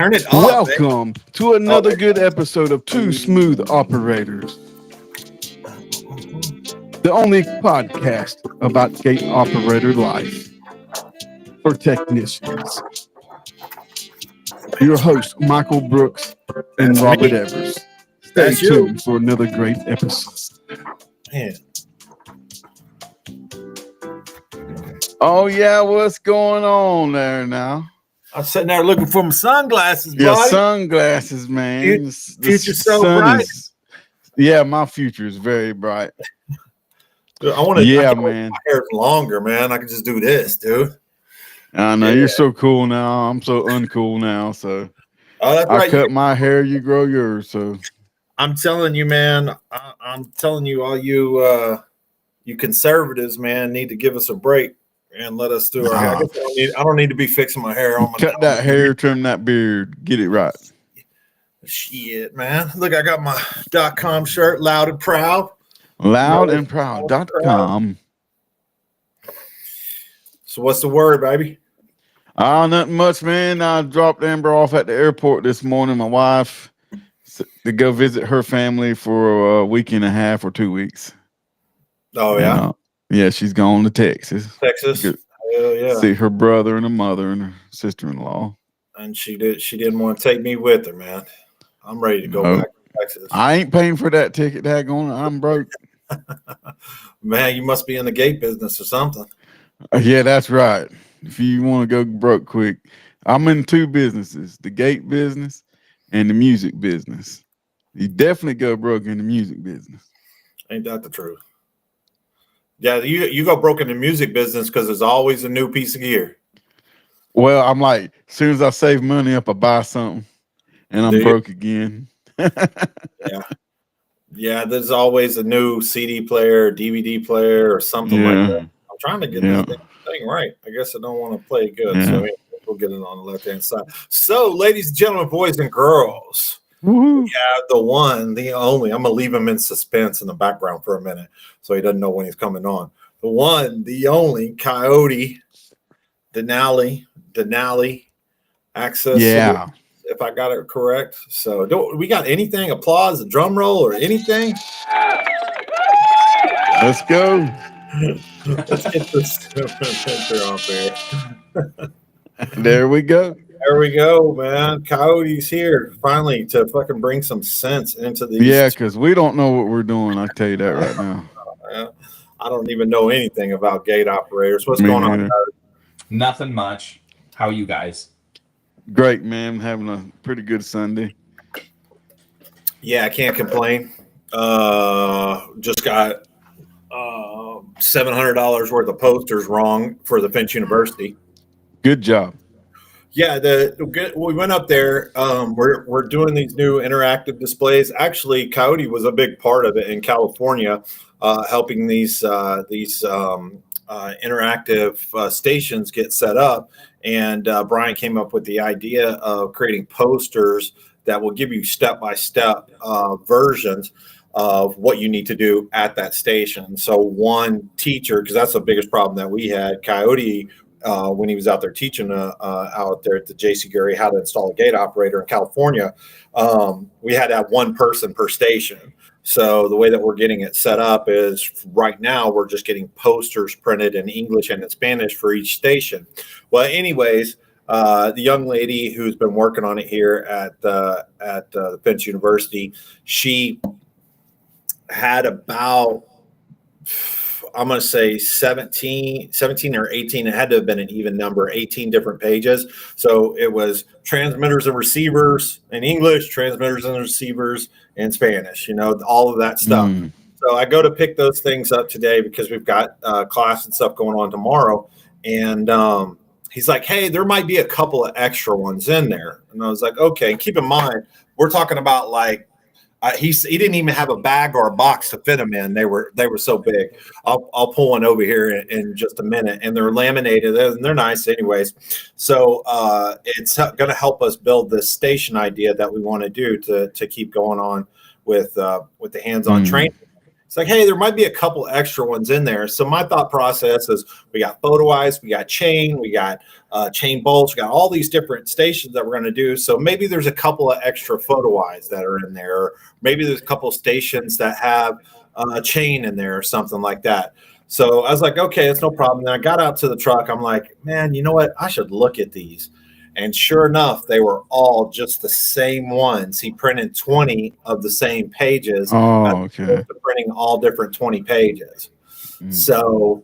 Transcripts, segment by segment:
Turn it off. Welcome to another good episode of Two Smooth Operators, the only podcast about gate operator life for technicians. Your hosts, Michael Brooks and That's Robert me. Evers. Stay That's you. tuned for another great episode. Man. Oh, yeah, what's going on there now? I'm sitting there looking for my sunglasses, Your buddy. sunglasses, man. Future's so bright. Yeah, my future is very bright. Dude, I want to. Yeah, man. My hair's longer, man. I can just do this, dude. I know you're so cool now. I'm so uncool now. So that's I right. cut my hair, you grow yours. So I'm telling you, man. I'm telling you, all you conservatives, man, need to give us a break and let us do our. I don't need to be fixing my hair on my. Cut that hair, trim that beard, get it right. Shit, man. Look, I got my .com shirt, loud and proud. Loudandproud.com. So what's the word, baby? Nothing much, man. I dropped Amber off at the airport this morning. My wife to go visit her family for a week and a half or 2 weeks. Oh yeah, yeah. She's gone to Texas. Hell yeah. See her brother and her mother and her sister-in-law. And she didn't want to take me with her, man. I'm ready to go back to Texas. I ain't paying for that ticket. I'm broke. Man, you must be in the gate business or something. Yeah, that's right. If you want to go broke quick, I'm in two businesses, the gate business and the music business. You definitely go broke in the music business. Ain't that the truth? Yeah, you go broke in the music business because there's always a new piece of gear. Well, I'm like, as soon as I save money up, I buy something and I'm broke again. Yeah, there's always a new CD player, DVD player, or something like that. I'm trying to get this thing right. I guess I don't want to play good, so we'll get it on the left-hand side. So, ladies and gentlemen, boys and girls, we have the one, the only. I'm going to leave him in suspense in the background for a minute so he doesn't know when he's coming on. The one, the only, Coyote, Denali, access. Yeah. If I got it correct. So we got anything, applause, a drum roll or anything? Let's go. Let's get this picture off there. There we go. There we go, man. Coyote's here finally to fucking bring some sense into these. Yeah, because we don't know what we're doing. I tell you that right now. I don't even know anything about gate operators. What's going on? Nothing much. How are you guys? Great, man. Having a pretty good Sunday. Yeah, I can't complain. Just got $700 worth of posters wrong for the Finch University. Good job. Yeah, we went up there. We're doing these new interactive displays. Actually, Coyote was a big part of it in California, helping these interactive stations get set up. And Brian came up with the idea of creating posters that will give you step-by-step versions of what you need to do at that station. So one teacher, because that's the biggest problem that we had, Coyote, when he was out there teaching out there at the J.C. Gary how to install a gate operator in California, we had to have one person per station. So the way that we're getting it set up is right now we're just getting posters printed in English and in Spanish for each station. Well, anyways, the young lady who's been working on it here at Finch University, she had about, I'm going to say 17 or 18. It had to have been an even number, 18 different pages. So it was transmitters and receivers in English, transmitters and receivers in Spanish, all of that stuff. So I go to pick those things up today because we've got class and stuff going on tomorrow. And he's like, hey, there might be a couple of extra ones in there. And I was like, okay. And keep in mind, we're talking about like, he didn't even have a bag or a box to fit them in. They were so big. I'll pull one over here in just a minute, and they're laminated and they're nice anyways. So it's going to help us build this station idea that we want to do to keep going on with the hands-on training. It's like, hey, there might be a couple extra ones in there. So my thought process is we got photo eyes, we got chain, we got chain bolts, we got all these different stations that we're going to do. So maybe there's a couple of extra photo eyes that are in there. Or maybe there's a couple of stations that have a chain in there or something like that. So I was like, okay, it's no problem. Then I got out to the truck. I'm like, man, you know what? I should look at these. And sure enough, they were all just the same ones. He printed 20 of the same pages. Oh, okay. Printing all different 20 pages. So,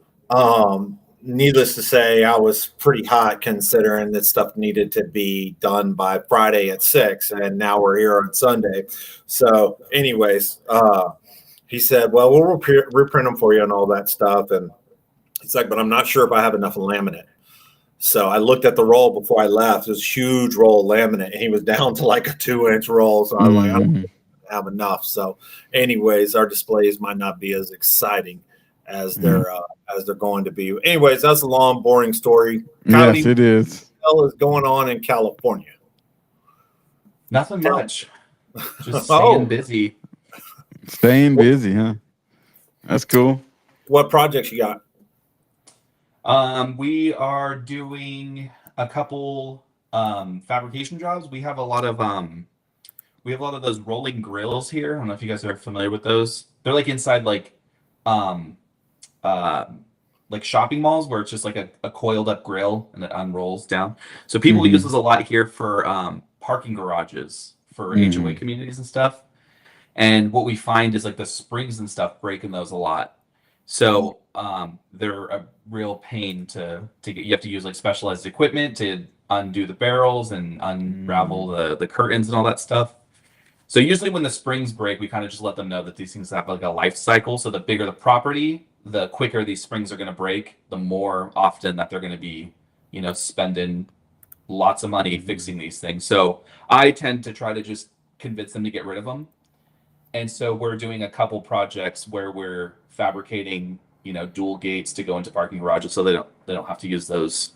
needless to say, I was pretty hot considering that stuff needed to be done by Friday at 6, and now we're here on Sunday. So, anyways, he said, well, we'll reprint them for you and all that stuff. And it's like, but I'm not sure if I have enough laminate. So I looked at the roll before I left. It was a huge roll of laminate, and he was down to like a 2-inch roll. So I was like, I don't have enough. So, anyways, our displays might not be as exciting as they're going to be. Anyways, that's a long, boring story. Yes, it is. What the hell is going on in California? Nothing much. Just staying busy. Staying busy, huh? That's cool. What projects you got? We are doing a couple fabrication jobs. We have a lot of those rolling grills here. I don't know if you guys are familiar with those. They're like inside like shopping malls where it's just like a coiled up grill and it unrolls down. So people use this a lot here for parking garages for HOA communities and stuff. And what we find is like the springs and stuff break in those a lot. So they're a real pain to get. You have to use like specialized equipment to undo the barrels and unravel the curtains and all that stuff. So usually when the springs break, we kind of just let them know that these things have like a life cycle. So the bigger the property, the quicker these springs are going to break, the more often that they're going to be, spending lots of money fixing these things. So I tend to try to just convince them to get rid of them. And so we're doing a couple projects where we're fabricating, dual gates to go into parking garages, so they don't have to use those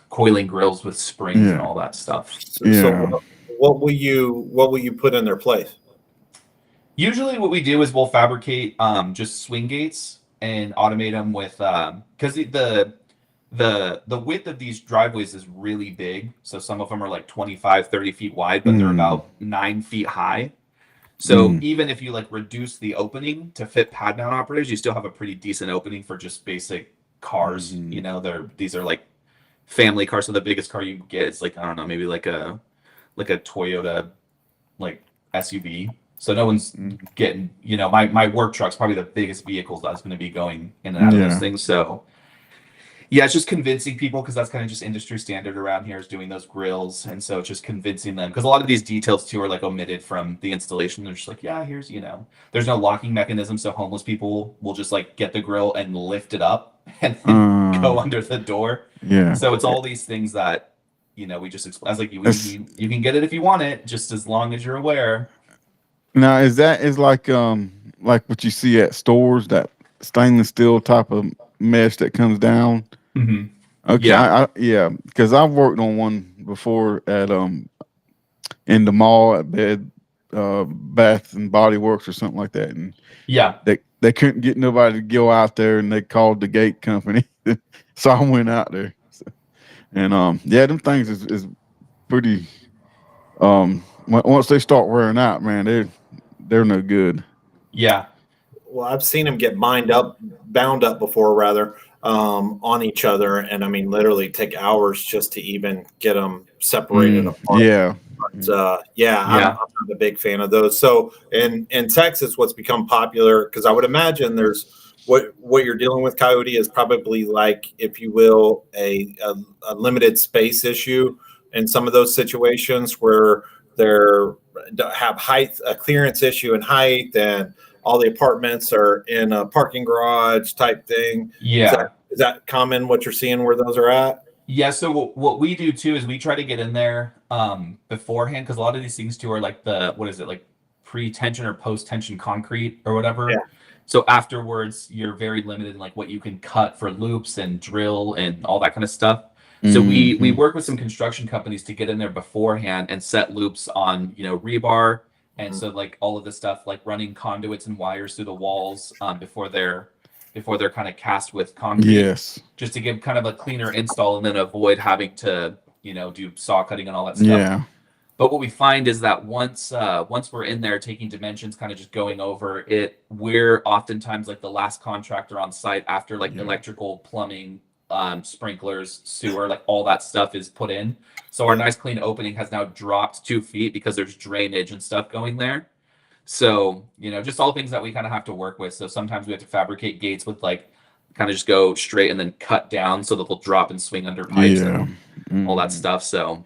coiling grills with springs and all that stuff. So what will you put in their place? Usually, what we do is we'll fabricate just swing gates and automate them with because the width of these driveways is really big. So some of them are like 25, 30 feet wide, but they're about 9 feet high. So even if you like reduce the opening to fit pad mount operators, you still have a pretty decent opening for just basic cars. These are like family cars. So the biggest car you can get is like, I don't know, maybe like a Toyota like SUV. So no one's getting, my work truck's probably the biggest vehicles that's going to be going in and out of those things. So yeah, it's just convincing people, because that's kind of just industry standard around here, is doing those grills. And so it's just convincing them, because a lot of these details too are like omitted from the installation. They're just like, yeah, here's, there's no locking mechanism. So homeless people will just like get the grill and lift it up and then go under the door. Yeah. So it's all these things that, we just explain. I was like, you can get it if you want it, just as long as you're aware. Now, is like what you see at stores, that stainless steel type of mesh that comes down? Okay. Yeah, because I've worked on one before at in the mall at Bath and Body Works or something like that, and they couldn't get nobody to go out there, and they called the gate company. So I went out there, and them things is pretty. Once they start wearing out, man, they're no good. Yeah. Well, I've seen them get bound up before, rather, on each other, and I mean, literally take hours just to even get them separated apart. Yeah. But, I'm a big fan of those. So in Texas, what's become popular, because I would imagine there's what you're dealing with, Coyote, is probably like, if you will, a limited space issue in some of those situations where they're have a clearance issue in height, and all the apartments are in a parking garage type thing. Yeah. Is that common, what you're seeing where those are at? Yeah. So what we do too is we try to get in there beforehand, because a lot of these things too are like like pre-tension or post-tension concrete or whatever. Yeah. So afterwards, you're very limited in like what you can cut for loops and drill and all that kind of stuff. So we work with some construction companies to get in there beforehand and set loops on, rebar And so like all of the stuff like running conduits and wires through the walls before they're kind of cast with concrete. Yes. Just to give kind of a cleaner install and then avoid having to, do saw cutting and all that stuff. Yeah. But what we find is that once we're in there taking dimensions, kind of just going over it, we're oftentimes like the last contractor on site after like electrical, plumbing, sprinklers, sewer, like all that stuff is put in. So our nice clean opening has now dropped 2 feet because there's drainage and stuff going there. So, just all things that we kind of have to work with. So sometimes we have to fabricate gates with like kind of just go straight and then cut down so that they'll drop and swing under pipes and all that stuff. So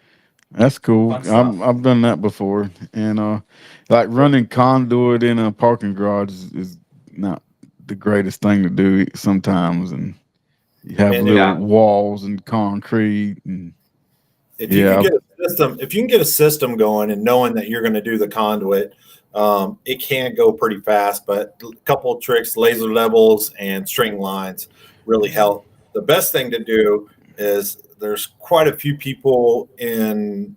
that's cool. I've done that before, and like running conduit in a parking garage is not the greatest thing to do sometimes, and you have little walls and concrete, and if you can get a system going and knowing that you're going to do the conduit, it can go pretty fast. But a couple of tricks, laser levels and string lines really help. The best thing to do is there's quite a few people in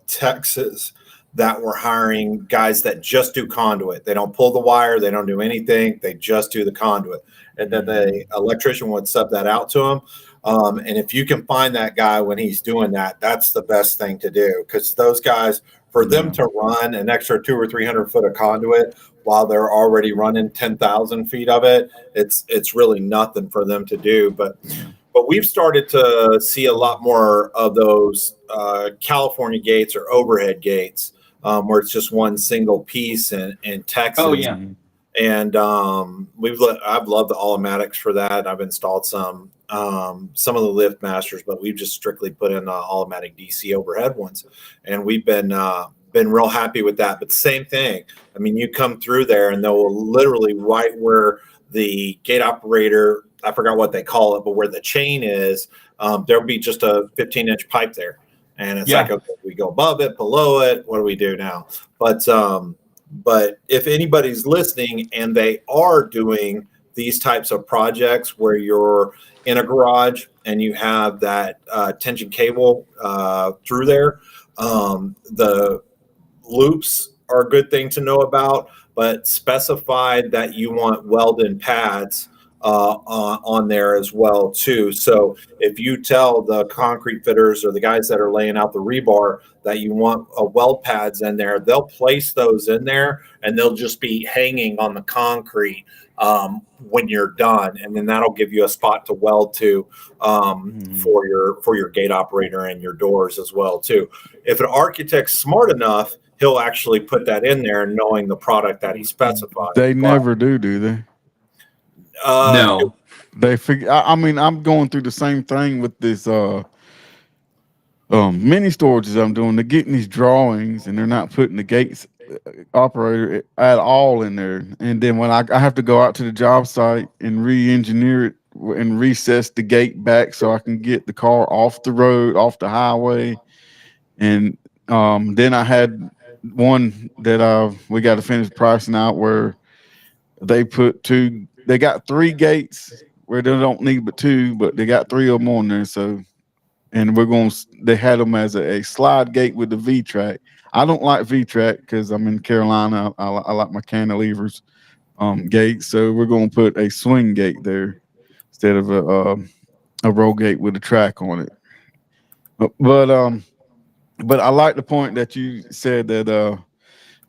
Texas that were hiring guys that just do conduit. They don't pull the wire. They don't do anything. They just do the conduit. And then the electrician would sub that out to them. And if you can find that guy when he's doing that, that's the best thing to do. Because those guys, for them to run an extra 200 or 300 foot of conduit while they're already running 10,000 feet of it, it's really nothing for them to do. But we've started to see a lot more of those California gates or overhead gates where it's just one single piece in Texas. Oh, yeah. And I've loved the automatics for that. I've installed some of the Liftmasters, but we've just strictly put in automatic DC overhead ones, and we've been real happy with that. But same thing. I mean, you come through there, and they'll literally right where the gate operator, I forgot what they call it, but where the chain is, there'll be just a 15-inch pipe there, and it's like, okay, we go above it, below it. What do we do now? But if anybody's listening and they are doing these types of projects where you're in a garage and you have that tension cable through there, the loops are a good thing to know about, but specify that you want weld-in pads on there as well too. So if you tell the concrete fitters or the guys that are laying out the rebar that you want weld pads in there, they'll place those in there and they'll just be hanging on the concrete when you're done, and then that'll give you a spot to weld to for your gate operator and your doors as well too. If an architect's smart enough, he'll actually put that in there, knowing the product that he specified. They never do they? No, they figure. I mean, I'm going through the same thing with this mini storages I'm doing. They're getting these drawings and they're not putting the gates operator at all in there. And then when I have to go out to the job site and re-engineer it and recess the gate back so I can get the car off the road, off the highway. And then I had one that we got to finish pricing out where they got 3 gates where they don't need but 2, but they got 3 of them on there. So, and they had them as a slide gate with the V-track. I don't like V-track because I'm in Carolina. I like my cantilevers gate. So we're going to put a swing gate there instead of a roll gate with a track on it. But I like the point that you said that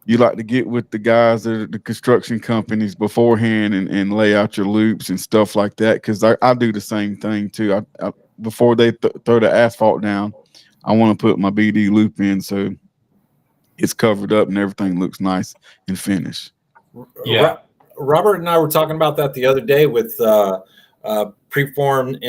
you like to get with the guys that are the construction companies beforehand and lay out your loops and stuff like that. Because I do the same thing too. I before they throw the asphalt down, I want to put my BD loop in so it's covered up and everything looks nice and finished. Yeah, Robert and I were talking about that the other day with preformed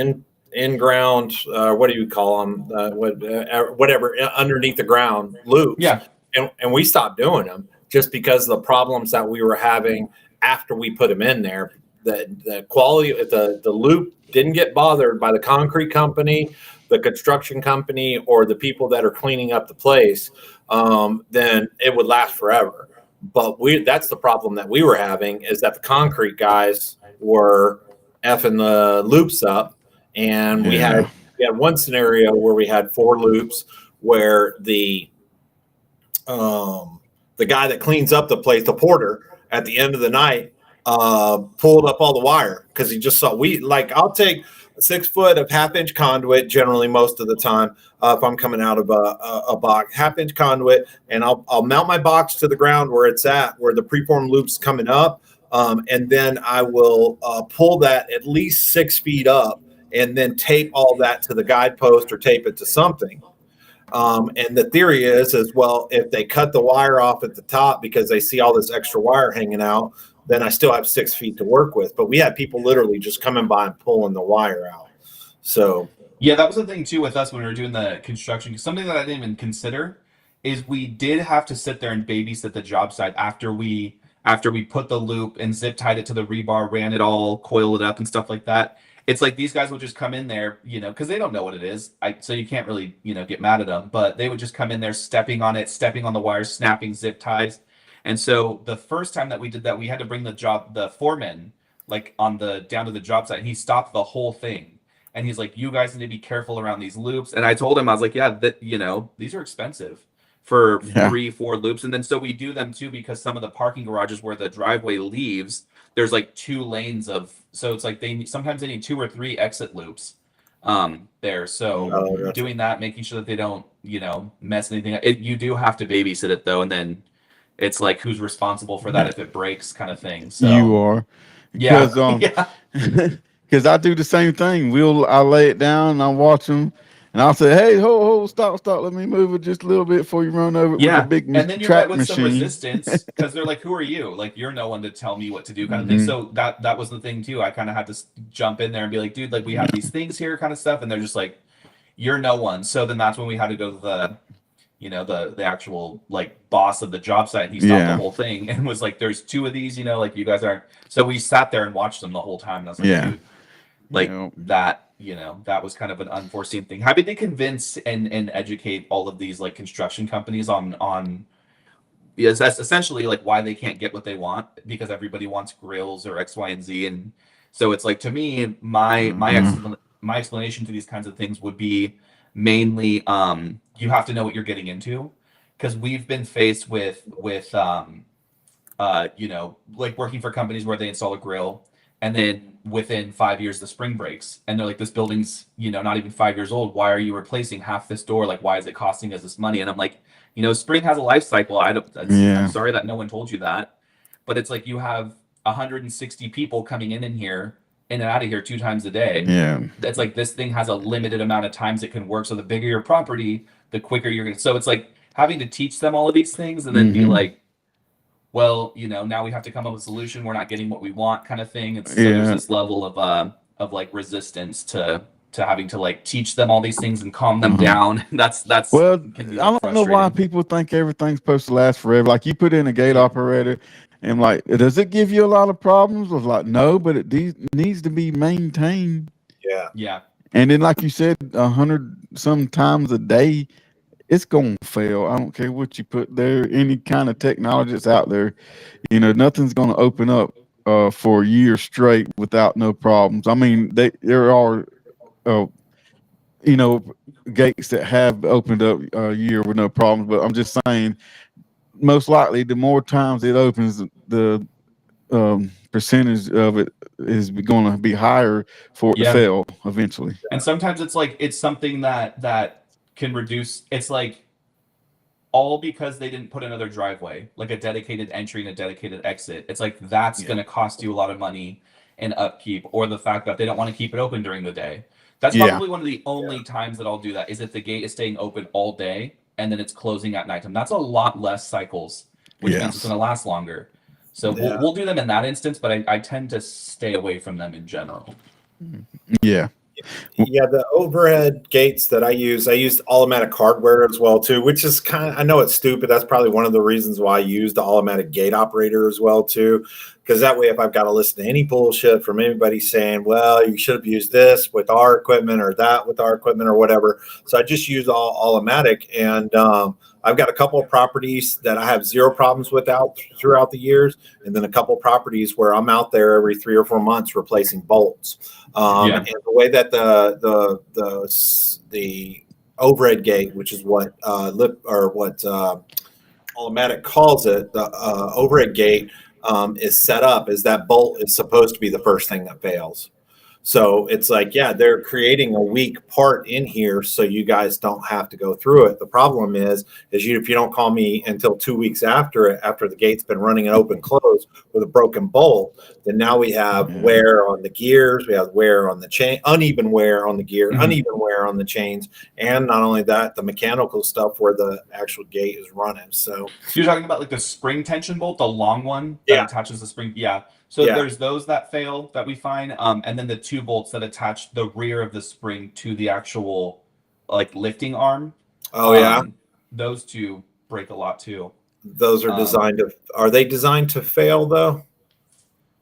in-ground. What do you call them? Whatever underneath the ground loops. Yeah. And we stopped doing them just because of the problems that we were having after we put them in there. The quality of the loop didn't get bothered by the concrete company, the construction company, or the people that are cleaning up the place. Then it would last forever. But that's the problem that we were having, is that the concrete guys were effing the loops up. And we had one scenario where we had 4 loops where the the guy that cleans up the place, the porter, at the end of the night, pulled up all the wire because he just saw I'll take 6 foot of 1/2 inch conduit generally most of the time if I'm coming out of a box, 1/2 inch conduit, and I'll mount my box to the ground where it's at, where the preform loop's coming up, and then I will pull that at least 6 feet up, and then tape all that to the guidepost or tape it to something. And the theory is well, if they cut the wire off at the top because they see all this extra wire hanging out, then I still have 6 feet to work with. But we had people literally just coming by and pulling the wire out. So yeah, that was the thing too with us when we were doing the construction. Something that I didn't even consider is we did have to sit there and babysit the job site after we put the loop and zip tied it to the rebar, ran it all, coiled it up and stuff like that. It's like these guys would just come in there, because they don't know what it is. So you can't really, get mad at them. But they would just come in there, stepping on it, stepping on the wires, snapping zip ties. And so the first time that we did that, we had to bring the foreman, down to the job site. And he stopped the whole thing. And he's like, you guys need to be careful around these loops. And I told him, I was like, yeah, these are expensive for 3-4 loops. And then so we do them too, because some of the parking garages where the driveway leaves, there's 2 lanes so it's sometimes they need 2 or 3 exit loops there. So doing that, making sure that they don't, mess anything up. You do have to babysit it though. And then it's who's responsible for that if it breaks kind of thing. So you are. Yeah. Because because I do the same thing. I lay it down and I watch them. And I'll say, hey, stop, let me move it just a little bit before you run over it with a big and then you're track met with machine. some resistance because they're like, who are you? You're no one to tell me what to do kind of thing. So that was the thing too. I kind of had to jump in there and be like, dude, we have these things here kind of stuff. And they're just like, you're no one. So then that's when we had to go to the actual boss of the job site. And he stopped the whole thing and was like, there's 2 of these, you guys aren't. So we sat there and watched them the whole time. And I was like, dude, that. That was kind of an unforeseen thing. Having to convince and educate all of these construction companies on that's essentially why they can't get what they want, because everybody wants grills or X, Y, and Z. And so it's to me, my explanation to these kinds of things would be mainly you have to know what you're getting into, because we've been faced with working for companies where they install a grill, and then within 5 years the spring breaks, and they're like, this building's not even 5 years old, why are you replacing half this door, why is it costing us this money? And I'm like, spring has a life cycle. I'm sorry that no one told you that, but it's you have 160 people coming in here in and out of here 2 times a day. That's this thing has a limited amount of times it can work, so the bigger your property, the quicker you're gonna. So it's having to teach them all of these things and then be like, well, now we have to come up with a solution. We're not getting what we want, kind of thing. And so there's this level of resistance to having to teach them all these things and calm them down. That's well, I don't know why people think everything's supposed to last forever. You put in a gate operator, and does it give you a lot of problems? I was no, but it needs to be maintained. Yeah. And then, like you said, 100 some times a day, it's going to fail. I don't care what you put there, any kind of technology that's out there. Nothing's going to open up for a year straight without no problems. I mean, there are, gates that have opened up a year with no problems. But I'm just saying, most likely, the more times it opens, the percentage of it is going to be higher for it to fail eventually. And sometimes it's something that can reduce. It's all because they didn't put another driveway, a dedicated entry and a dedicated exit. It's that's going to cost you a lot of money in upkeep, or the fact that they don't want to keep it open during the day. That's probably one of the only times that I'll do that, is if the gate is staying open all day and then it's closing at nighttime. That's a lot less cycles, which means it's going to last longer. So we'll do them in that instance, but I tend to stay away from them in general. Yeah. Yeah, the overhead gates that I use automatic hardware as well too, which is I know it's stupid. That's probably one of the reasons why I use the automatic gate operator as well too, because that way if I've got to listen to any bullshit from anybody saying, well, you should have used this with our equipment or that with our equipment or whatever, so I just use all automatic. And I've got a couple of properties that I have 0 problems with throughout the years, and then a couple of properties where I'm out there every 3 or 4 months replacing bolts. And the way that the overhead gate, which is what Automatic calls it, the overhead gate is set up is that bolt is supposed to be the first thing that fails. So it's like, yeah, they're creating a weak part in here so you guys don't have to go through it. The problem is if you don't call me until 2 weeks after it, after the gate's been running an open close with a broken bolt, then now we have wear on the gears, we have wear on the chain, uneven wear on the gear, uneven wear on the chains, and not only that, the mechanical stuff where the actual gate is running. So you're talking about like the spring tension bolt, the long one that attaches the spring. Yeah. So there's those that fail that we find, and then the 2 bolts that attach the rear of the spring to the actual like lifting arm. Those 2 break a lot too. Those are designed to. Are they designed to fail though?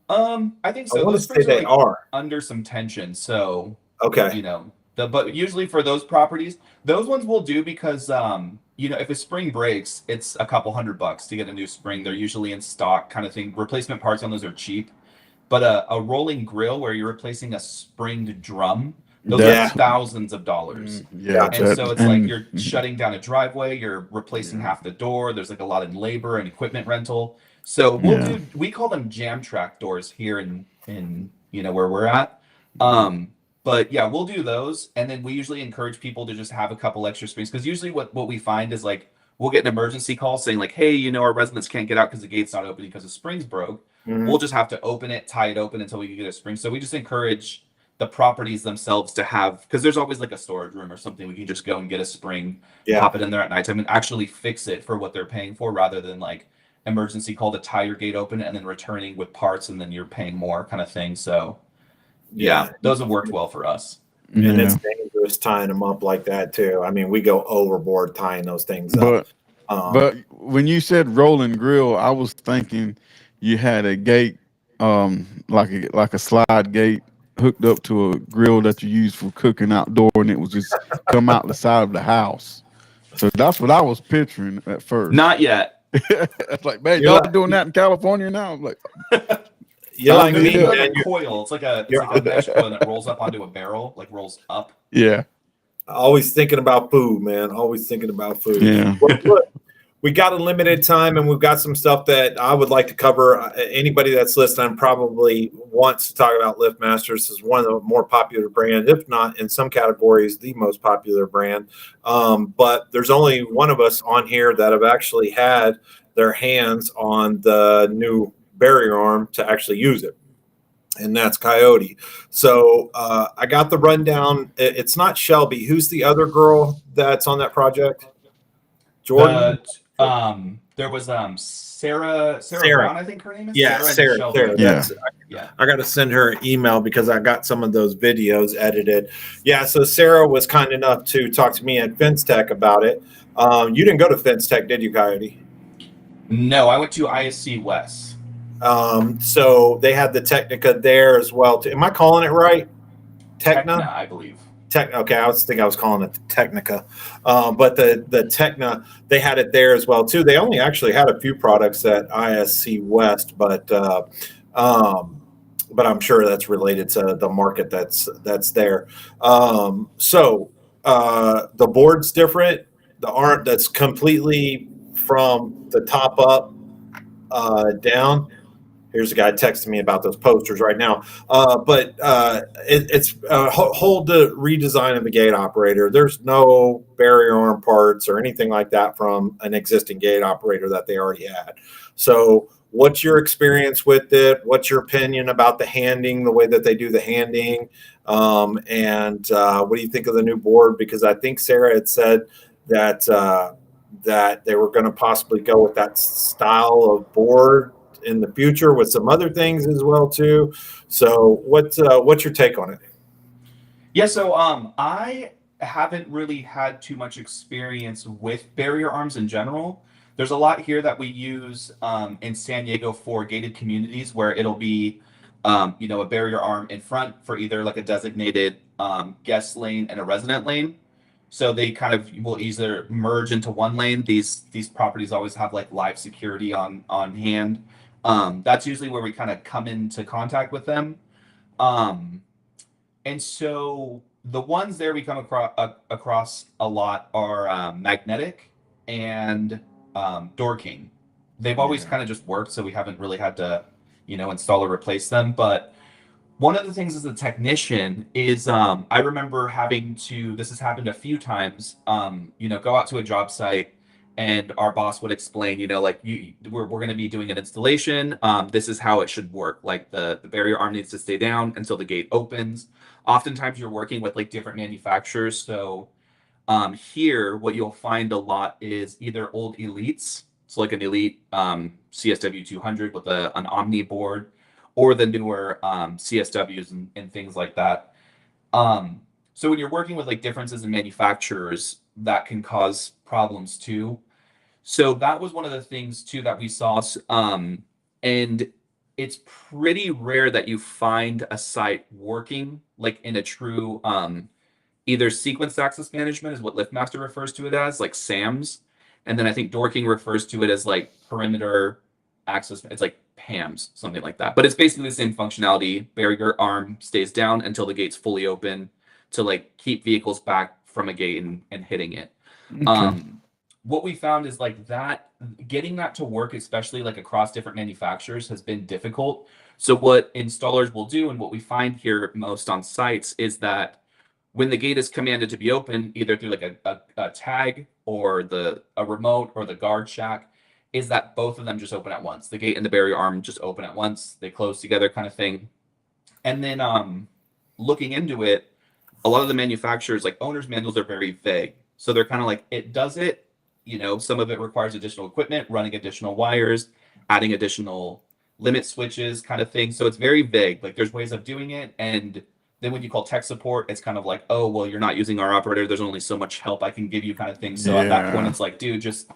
I think so. I want to say they are under some tension. So okay, you know, but usually for those properties, those ones will do because you know, if a spring breaks, it's a couple $100 to get a new spring. They're usually in stock, kind of thing. Replacement parts on those are cheap. But a rolling grill where you're replacing a springed drum, those are thousands of dollars. And so it's like you're shutting down a driveway, you're replacing half the door. There's like a lot in labor and equipment rental. So we call them jam track doors here in you know where we're at. But yeah, we'll do those, and then we usually encourage people to just have a couple extra springs because usually what we find is like we'll get an emergency call saying like, hey, you know, our residents can't get out because the gate's not opening because the springs broke. We'll just have to open it, tie it open until we can get a spring. So we just encourage the properties themselves to have, because there's always like a storage room or something we can just go and get a spring, pop it in there at nighttime and actually fix it for what they're paying for, rather than like emergency call to tie your gate open and then returning with parts and then you're paying more kind of thing. So yeah, those have worked well for us. And it's dangerous tying them up like that too. I mean, we go overboard tying those things up. But when you said rolling grill, I was thinking you had a gate, like a slide gate hooked up to a grill that you use for cooking outdoor, and it was just come out the side of the house. So that's what I was picturing at first. Not yet. It's like, man, y'all doing that in California now? I'm like, you're like me, like a coil. It's like a mesh coil that rolls up onto a barrel, like rolls up. Yeah. Always thinking about food, man. Always thinking about food. Yeah. Well, look, we got a limited time, and we've got some stuff that I would like to cover. Anybody that's listening probably wants to talk about Liftmaster. This is one of the more popular brands, if not in some categories, the most popular brand. But there's only one of us on here that have actually had their hands on the new barrier arm to actually use it, and that's Coyote. So I got the rundown. It's not Shelby. Who's the other girl that's on that project? Jordan. There was Sarah Brown, I think her name is. Yeah, Sarah. I got to send her an email because I got some of those videos edited. Yeah, so Sarah was kind enough to talk to me at Fence Tech about it. You didn't go to Fence Tech, did you, Coyote? No, I went to ISC West. So they had the Technica there as well. Am I calling it right? Techna, I believe. Okay, I was calling it the Technica, but the Techna, they had it there as well too. They only actually had a few products at ISC West, but I'm sure that's related to the market that's there. So the board's different. The arm that's completely from the top up down. Here's a guy texting me about those posters right now. But it's a whole redesign of the gate operator. There's no barrier arm parts or anything like that from an existing gate operator that they already had. So what's your experience with it? What's your opinion about the handing, the way that they do the handing? And what do you think of the new board? Because I think Sarah had said that that they were going to possibly go with that style of board in the future with some other things as well too. So what's your take on it? Yeah, so I haven't really had too much experience with barrier arms in general. There's a lot here that we use in San Diego for gated communities where it'll be you know, a barrier arm in front for either like a designated guest lane and a resident lane. So they kind of will either merge into one lane. These properties always have like live security on hand. That's usually where we kind of come into contact with them. And so the ones there we come across a lot are magnetic, and Door King. They've always kind of just worked, so we haven't really had to, install or replace them. But one of the things as a technician is I remember having to, this has happened a few times, go out to a job site and our boss would explain, like we're going to be doing an installation. This is how it should work. Like the barrier arm needs to stay down until the gate opens. Oftentimes you're working with like different manufacturers. So here, what you'll find a lot is either old Elites, so like an Elite CSW 200 with an Omni board, or the newer CSWs and things like that. So when you're working with like differences in manufacturers, that can cause problems too. So that was one of the things too that we saw. And it's pretty rare that you find a site working like in a true either sequenced access management is what Liftmaster refers to it as, like SAMs. And then I think Dorking refers to it as like perimeter access. It's like PAMs, something like that. But it's basically the same functionality. Barrier arm stays down until the gate's fully open to like keep vehicles back from a gate and hitting it. Okay. What we found is like that getting that to work, especially like across different manufacturers, has been difficult. So what installers will do, and what we find here most on sites, is that when the gate is commanded to be open, either through like a tag or a remote or the guard shack, is that both of them just open at once. The gate and the barrier arm just open at once. They close together, kind of thing. And then looking into it, a lot of the manufacturers, like owner's manuals, are very vague. So they're kind of like, it does it. Some of it requires additional equipment, running additional wires, adding additional limit switches, kind of thing. So it's very vague. Like there's ways of doing it, and then when you call tech support, it's kind of like, oh, well, you're not using our operator. There's only so much help I can give you, kind of thing. So at that point, it's like, dude, just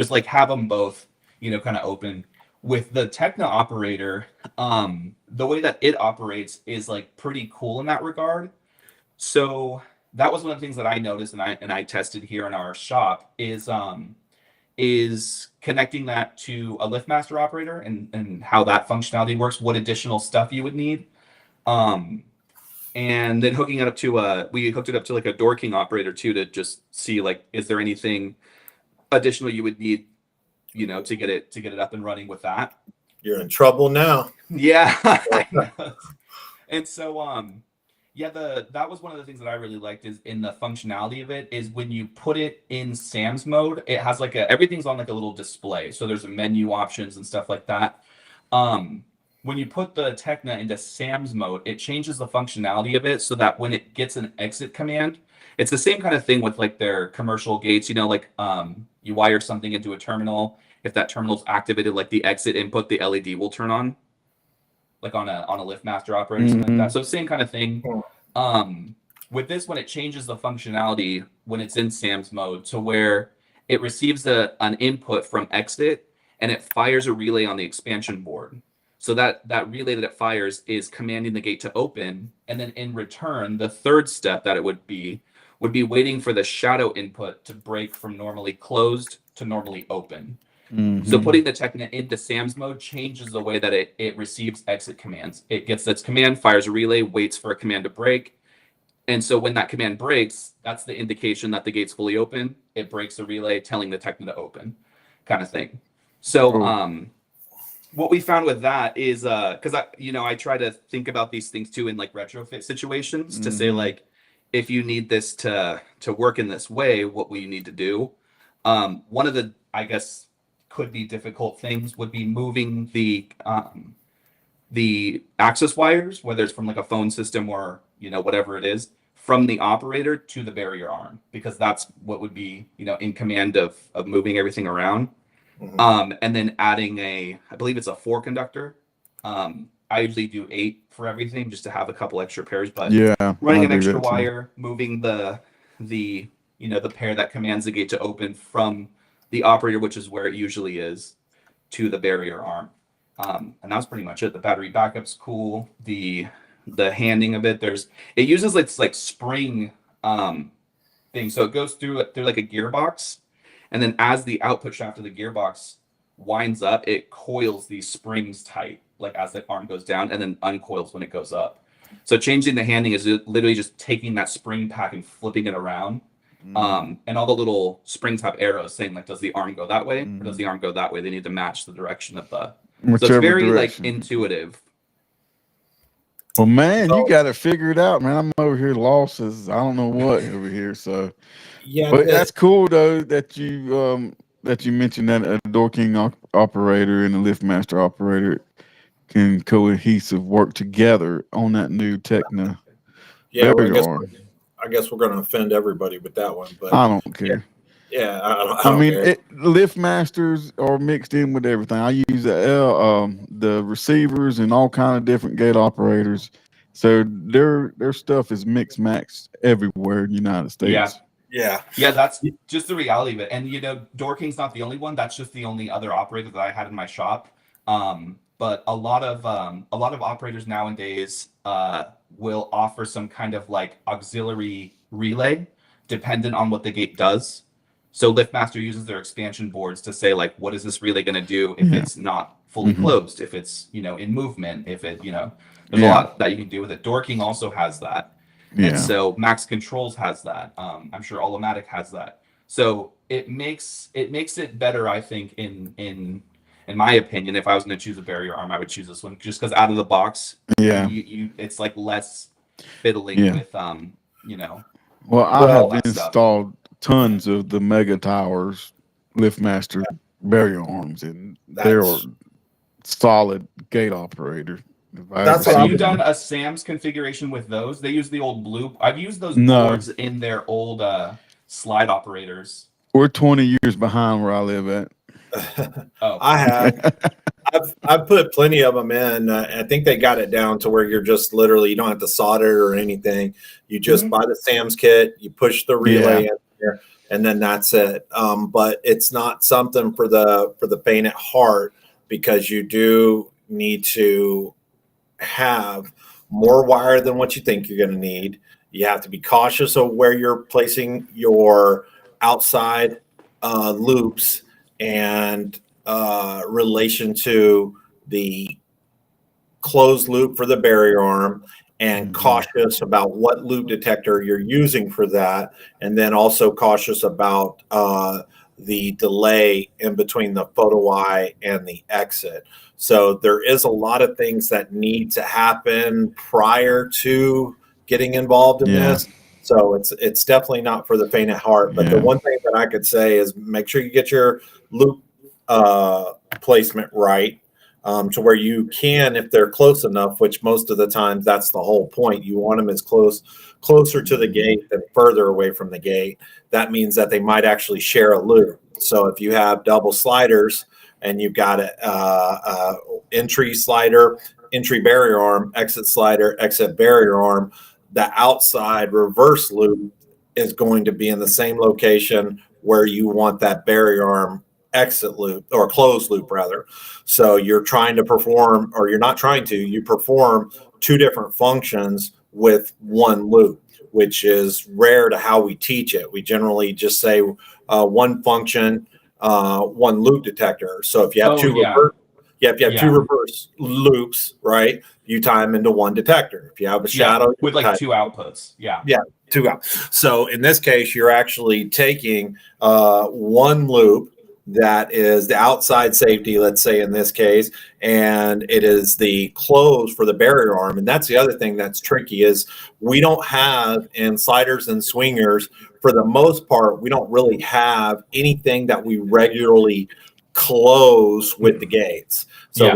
like have them both, kind of open. With the Techna operator, the way that it operates is like pretty cool in that regard. So that was one of the things that I noticed and I tested here in our shop is connecting that to a Liftmaster operator and how that functionality works, what additional stuff you would need. And then hooking it up to we hooked it up to like a Door King operator too, to just see like, is there anything additional you would need, to get it up and running with that. You're in trouble now. Yeah. And so that was one of the things that I really liked is in the functionality of it is when you put it in SAMS mode, it has like everything's on like a little display. So there's a menu options and stuff like that. When you put the Techna into SAMS mode, it changes the functionality of it so that when it gets an exit command, it's the same kind of thing with like their commercial gates, like you wire something into a terminal. If that terminal's activated, like the exit input, the LED will turn on, like on a Liftmaster operator, something like that. So same kind of thing. With this, when it changes the functionality, when it's in SAMS mode to where it receives an input from exit and it fires a relay on the expansion board. So that relay that it fires is commanding the gate to open, and then in return, the third step that it would be waiting for the shadow input to break from normally closed to normally open. So putting the Techna into SAMS mode changes the way that it receives exit commands. It gets its command, fires a relay, waits for a command to break. And so when that command breaks, that's the indication that the gate's fully open. It breaks the relay telling the Techna to open, kind of thing. So what we found with that is because I try to think about these things too in like retrofit situations to say like, if you need this to work in this way, what will you need to do? One of the, I guess, could be difficult things would be moving the access wires, whether it's from like a phone system or whatever it is, from the operator to the barrier arm, because that's what would be in command of moving everything around. And then adding I believe it's a 4 conductor. I usually do 8 for everything just to have a couple extra pairs, but running an extra wire, moving the pair that commands the gate to open from the operator, which is where it usually is, to the barrier arm. And that's pretty much it. The battery backup's cool. The handing of it, it uses like spring thing. So it goes through like a gearbox. And then as the output shaft of the gearbox winds up, it coils these springs tight, like as the arm goes down, and then uncoils when it goes up. So changing the handing is literally just taking that spring pack and flipping it around And all the little springs have arrows saying like, does the arm go that way or does Mhm. the arm go that way? They need to match the direction of the. So Whichever it's very direction. like intuitive. Well, man, you So, got to figure it out, man. I'm over here lost as I don't know what over here. So, yeah, but that's cool though that you mentioned that a Door King operator and a Liftmaster operator can cohesive work together on that new Techna yeah. Well, barrier arm. I guess we're going to offend everybody with that one, but I don't yeah, care. yeah, I I don't mean, care. lift masters are mixed in with everything. I use the receivers and all kind of different gate operators, so their stuff is mixed matched everywhere in the United Yeah. States. Yeah, Yeah, that's just the reality of it. And Door King's not the only one. That's just the only other operator that I had in my shop. But a lot of operators nowadays will offer some kind of like auxiliary relay dependent on what the gate does. So Liftmaster uses their expansion boards to say like, what is this relay going to do if Yeah. it's not fully Mhm. closed, if it's in movement, if it there's a Yeah. lot that you can do with it. Door King also has that. And Yeah. so Max Controls has that. I'm sure Allomatic has that. So it makes it better, I think, in my opinion. If I was going to choose a barrier arm, I would choose this one just because out of the box, Yeah. you it's like less fiddling Yeah. with Well, I all have that stuff. installed tons of the Mega Towers Liftmaster barrier arms, and they're that's solid gate operator. If I That's ever what Have see I'm. you one. done a Sam's configuration with those? They use the old blue. I've used those No, boards in their old slide operators. we're 20 years behind where I live at. Oh, I have. I've put plenty of them in. I think they got it down to where you're just literally you don't have to solder or anything. You just buy the Sam's kit, you push the relay Yeah. in there, and then that's it. But it's not something for the faint at heart because you do need to have more wire than what you think you're going to need. You have to be cautious of where you're placing your outside loops and relation to the closed loop for the barrier arm and cautious about what loop detector you're using for that. And then also cautious about the delay in between the photo eye and the exit. So there is a lot of things that need to happen prior to getting involved in Yeah. this. So it's definitely not for the faint at heart. But the Yeah. one thing that I could say is make sure you get your loop placement right to where you can, if they're close enough, which most of the times that's the whole point. You want them as closer to the gate than further away from the gate. That means that they might actually share a loop. So if you have double sliders and you've got a entry slider, entry barrier arm, exit slider, exit barrier arm, the outside reverse loop is going to be in the same location where you want that barrier arm exit loop or closed loop rather. So you're trying to perform, or you're not trying to, you perform two different functions with one loop, which is rare to how we teach it. We generally just say one function, one loop detector. So if you have two reverse loops, right, you tie them into one detector. If you have a shadow with like two outputs, two out. So in this case, you're actually taking one loop that is the outside safety, let's say in this case, and it is the close for the barrier arm. And that's the other thing that's tricky is we don't have in sliders and swingers, for the most part, we don't really have anything that we regularly close with the gates. So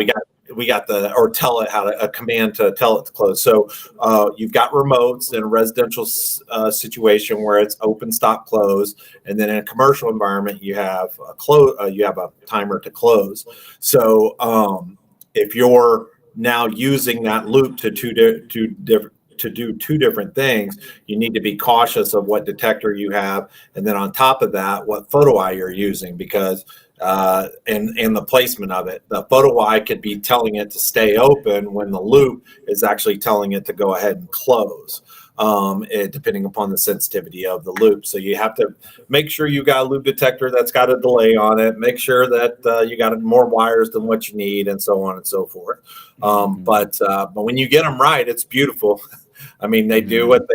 we got the, or tell it how to, a command to tell it to close. So you've got remotes in a residential situation where it's open, stop, close, and then in a commercial environment you have you have a timer to close. So if you're now using that loop to do two different things, you need to be cautious of what detector you have, and then on top of that, what photo eye you're using, because and the placement of it. The photo eye could be telling it to stay open when the loop is actually telling it to go ahead and close, depending upon the sensitivity of the loop. So you have to make sure you got a loop detector that's got a delay on it, make sure that you got more wires than what you need, and so on and so forth. But when you get them right, it's beautiful. I mean, they do what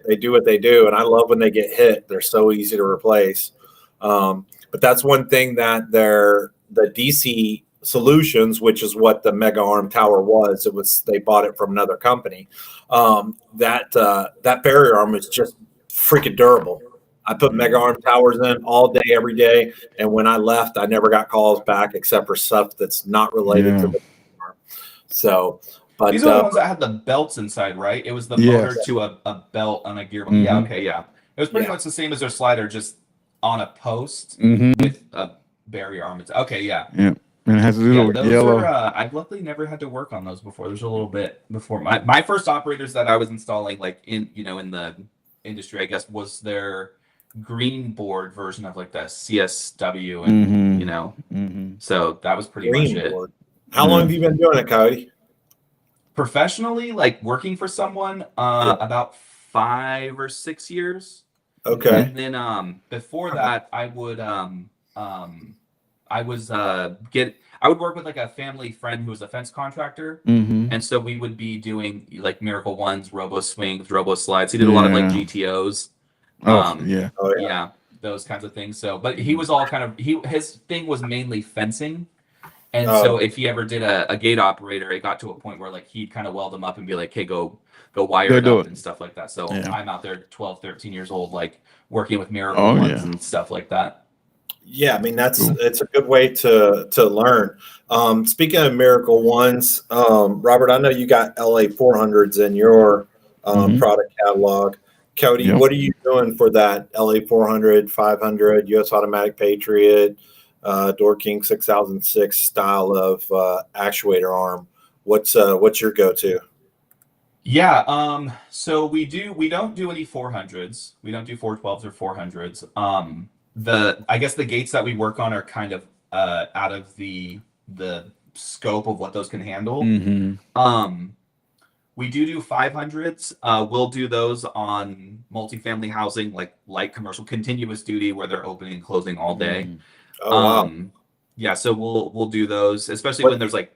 they do what they do, and I love when they get hit. They're so easy to replace. But that's one thing that the DC Solutions, which is what the Mega Arm Tower was. They bought it from another company. That barrier arm is just freaking durable. I put Mega Arm Towers in all day, every day, and when I left, I never got calls back except for stuff that's not related to the arm. So, but these are the ones that had the belts inside, right? It was the motor to a belt on a gearbox. Yeah, okay, yeah. It was pretty much the same as their slider, just on a post with a barrier arm. Okay, yeah. Yeah. And it has a little yellow. I've luckily never had to work on those before. There's a little bit before my first operators that I was installing, like in the industry, I guess, was their green board version of like the CSW, and so that was pretty much it. How long have you been doing it, Coyote? Professionally, like working for someone, about 5 or 6 years. Okay. And then before that, I would I would work with like a family friend who was a fence contractor, and so we would be doing like Miracle Ones, Robo Swings, Robo Slides. He did a lot of like GTOs, those kinds of things. So, but he was all kind of his thing was mainly fencing, and so if he ever did a gate operator, it got to a point where like he'd kind of weld them up and be like, "Hey, go wire it up," and stuff like that. So I'm out there 12, 13 years old, like working with Miracle Ones and stuff like that. Yeah, I mean it's a good way to learn. Speaking of Miracle Ones, Robert, I know you got LA 400s in your product catalog. Cody, what are you doing for that LA 400, 500, US Automatic Patriot, Door King 6006 style of actuator arm? What's your go-to? Yeah, so we don't do any 400s. We don't do 412s or 400s. I guess the gates that we work on are kind of out of the scope of what those can handle. We do 500s. We'll do those on multifamily housing, like light commercial continuous duty, where they're opening and closing all day. Wow. Yeah, so we'll do those, especially when there's like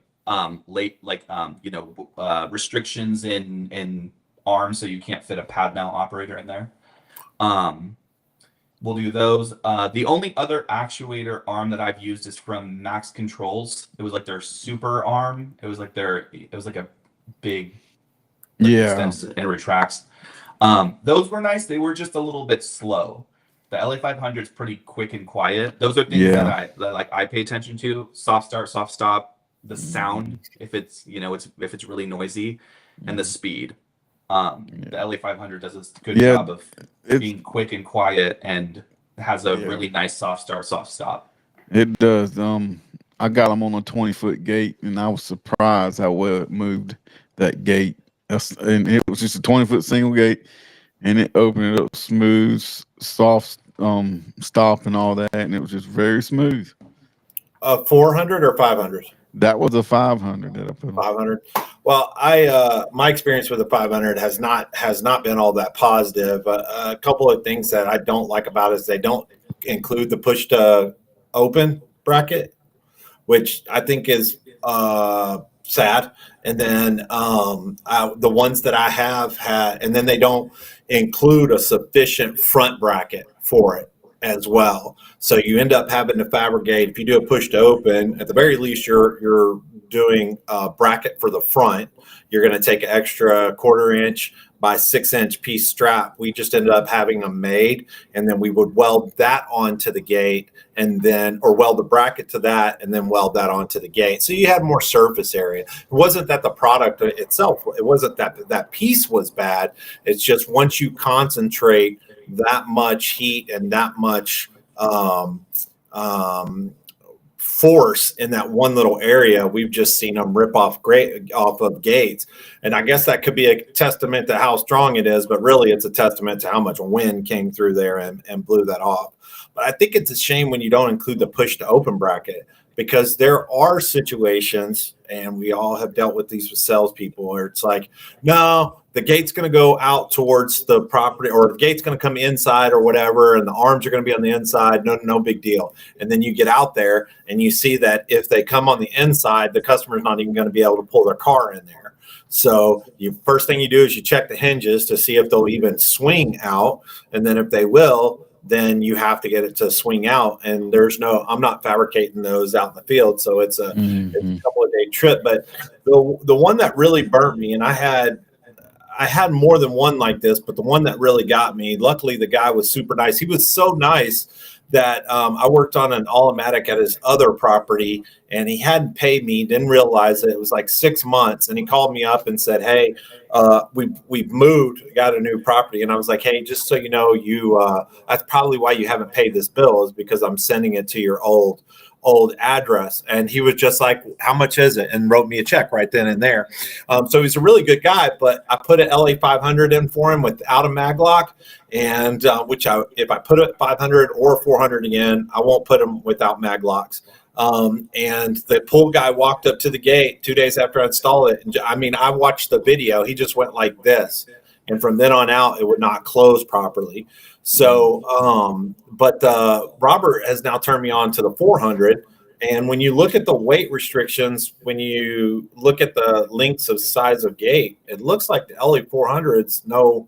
restrictions in arms, so you can't fit a pad mount operator in there. We'll do those. The only other actuator arm that I've used is from Max Controls. It was like their super arm. It was like a big extends and retracts. Those were nice. They were just a little bit slow. The LA 500 is pretty quick and quiet. Those are things that I pay attention to. Soft start, soft stop, the sound if it's really noisy, and the speed. The LA 500 does a good job of being quick and quiet, and has a really nice soft start, soft stop. It does. I got them on a 20-foot gate, and I was surprised how well it moved that gate. And it was just a 20-foot single gate, and it opened it up smooth, soft stop and all that, and it was just very smooth. 400 or 500? That was a 500 that I put on. 500. Well, my experience with the 500 has not been all that positive. A couple of things that I don't like about it is they don't include the push to open bracket, which I think is sad. And then the ones that I have had, and then they don't include a sufficient front bracket for it as well. So you end up having to fabricate. If you do a push to open, at the very least, you're doing a bracket for the front. You're going to take an extra 1/4 inch by 6 inch piece strap. We just ended up having them made, and then we would weld that onto the gate, or weld the bracket to that, and then weld that onto the gate. So you had more surface area. It wasn't that the product itself, it wasn't that piece was bad. It's just once you concentrate that much heat and that much force in that one little area, we've just seen them rip off of gates. And I guess that could be a testament to how strong it is, but really it's a testament to how much wind came through there and blew that off. But I think it's a shame when you don't include the push to open bracket, because there are situations, and we all have dealt with these with salespeople, where it's like, no, the gate's going to go out towards the property, or the gate's going to come inside or whatever, and the arms are going to be on the inside. No big deal. And then you get out there and you see that if they come on the inside, the customer's not even going to be able to pull their car in there. So you first thing you do is you check the hinges to see if they'll even swing out, and then if they will, then you have to get it to swing out. And I'm not fabricating those out in the field, so it's a couple of day trip. But the one that really burnt me, and I had more than one like this, but the one that really got me, luckily the guy was super nice. He was so nice that I worked on an automatic at his other property, and he hadn't paid me, didn't realize it. It was like 6 months, and he called me up and said, hey, we've moved, got a new property. And I was like, hey, just so you know, that's probably why you haven't paid this bill, is because I'm sending it to your old address. And he was just like, how much is it? And wrote me a check right then and there. So he's a really good guy, but I put an LA 500 in for him without a mag lock. And if I put it 500 or 400 again, I won't put them without mag locks. And the pool guy walked up to the gate 2 days after I installed it. And I watched the video. He just went like this. And from then on out, it would not close properly. So, but Robert has now turned me on to the 400. And when you look at the weight restrictions, when you look at the lengths of size of gate, it looks like the LE 400's no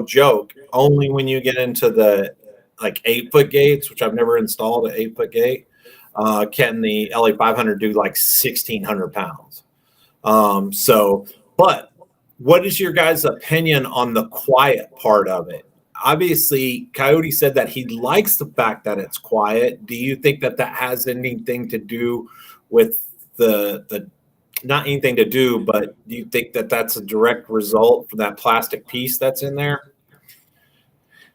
joke. Only when you get into the like 8-foot gates, which I've never installed an 8-foot gate, can the LE 500 do like 1,600 pounds. But what is your guys' opinion on the quiet part of it? Obviously, Coyote said that he likes the fact that it's quiet. Do you think that has anything to do with the not anything to do, but do you think that that's a direct result for that plastic piece that's in there?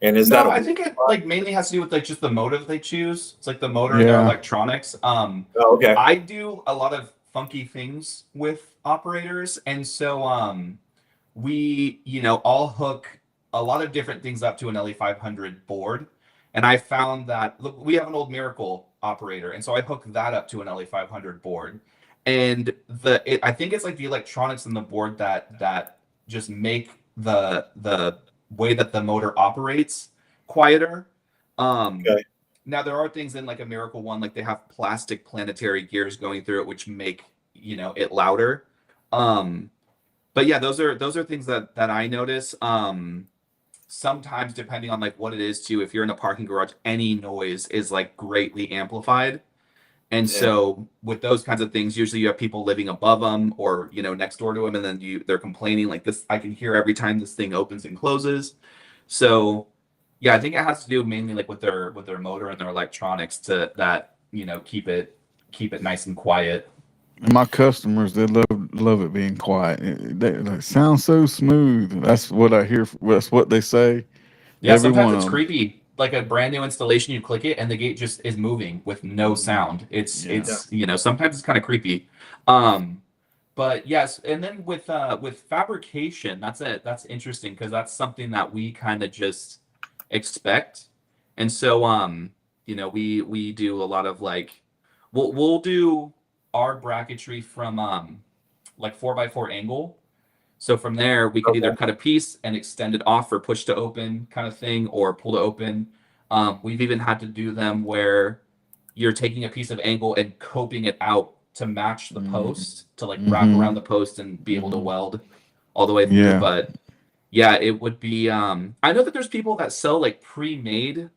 And I think it like mainly has to do with like just the motive they choose. It's like the motor and their electronics. Okay. I do a lot of funky things with operators, and so we all hook a lot of different things up to an LE 500 board. And I found that, look, we have an old Miracle operator, and so I hooked that up to an LE 500 board. And I think it's like the electronics in the board that just make the way that the motor operates quieter. Okay. Now there are things in like a Miracle one, like they have plastic planetary gears going through it, which make it louder. But yeah, those are things that I notice. Sometimes depending on like what it is too, if you're in a parking garage, any noise is like greatly amplified. And so with those kinds of things, usually you have people living above them or next door to them, and then they're complaining like this. I can hear every time this thing opens and closes. So yeah, I think it has to do mainly like with their motor and their electronics to that keep it nice and quiet. And my customers, they love it being quiet. It sounds so smooth. That's what I hear. That's what they say. Yeah, sometimes it's creepy. Like a brand new installation, you click it and the gate just is moving with no sound. It's sometimes it's kind of creepy. But yes, and then with fabrication, that's interesting because that's something that we kind of just expect. And so we do a lot of like we'll do our bracketry from like 4x4 angle. So from there, we could either cut a piece and extend it off for push to open kind of thing or pull to open. We've even had to do them where you're taking a piece of angle and coping it out to match the post to like wrap around the post and be able to weld all the way through. Yeah. But yeah, it would be. I know that there's people that sell like pre-made,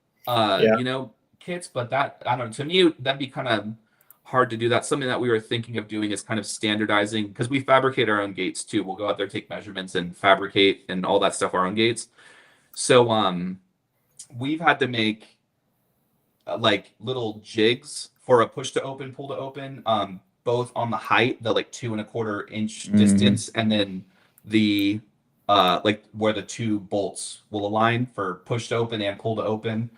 kits, but that I don't know. To me, that'd be kind of hard to do. That's something that we were thinking of doing is kind of standardizing because we fabricate our own gates too. We'll go out there, take measurements and fabricate and all that stuff our own gates. So we've had to make like little jigs for a push to open, pull to open, both on the height, the like 2.25 inch distance, and then the like where the two bolts will align for push to open and pull to open.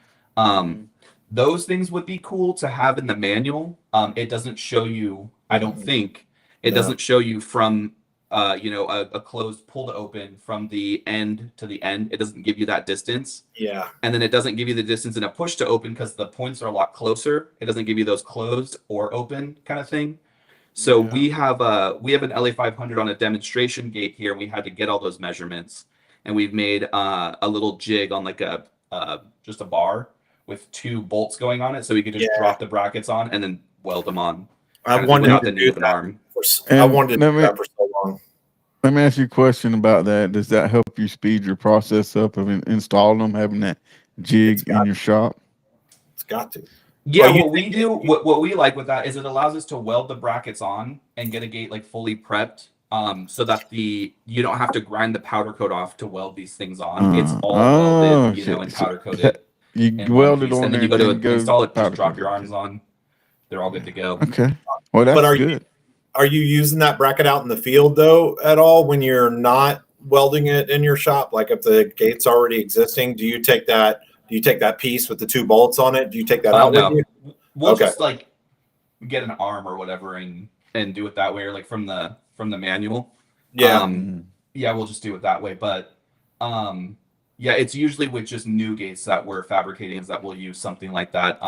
Those things would be cool to have in the manual. It doesn't show you, I don't think, it doesn't show you from, a closed pull to open from the end to the end. It doesn't give you that distance. Yeah. And then it doesn't give you the distance in a push to open because the points are a lot closer. It doesn't give you those closed or open kind of thing. So we have an LA 500 on a demonstration gate here, and we had to get all those measurements. And we've made a little jig on like just a bar with two bolts going on it, so we could just drop the brackets on and then weld them on. I wanted to do that for so long. Let me ask you a question about that. Does that help you speed your process up of installing them, having that It's jig in got your shop? it's got to. Yeah, Well, you what we do, what we like with that is it allows us to weld the brackets on and get a gate like fully prepped, so that you don't have to grind the powder coat off to weld these things on. It's all welded, and So powder coated you in one weld it piece. on And then there you and go then to go install it, just powder drop coat your it. arms on. They're all good to go. Okay. Well, but that's good. are you using that bracket out in the field though at all when you're not welding it in your shop? Like if the gate's already existing, do you take that? Do you take that piece with the 2 bolts on it? Do you take that out with No, you? we'll Okay. just like get an arm or whatever and do it that way, or like from the manual. Yeah. Yeah, we'll just do it that way. But yeah, it's usually with just new gates that we're fabricating is that we'll use something like that.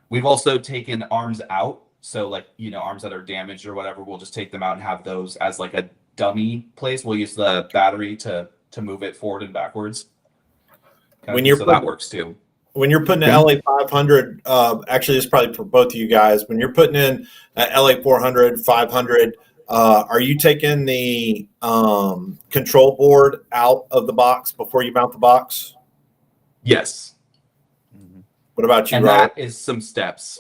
We've also taken arms out, so like arms that are damaged or whatever, we'll just take them out and have those as like a dummy place. We'll use the battery to move it forward and backwards. So that works too. When you're putting an LA 500, actually, it's probably for both of you guys. When you're putting in LA 400, 500, are you taking the control board out of the box before you mount the box? Yes. What about you, and Robert? That is some steps.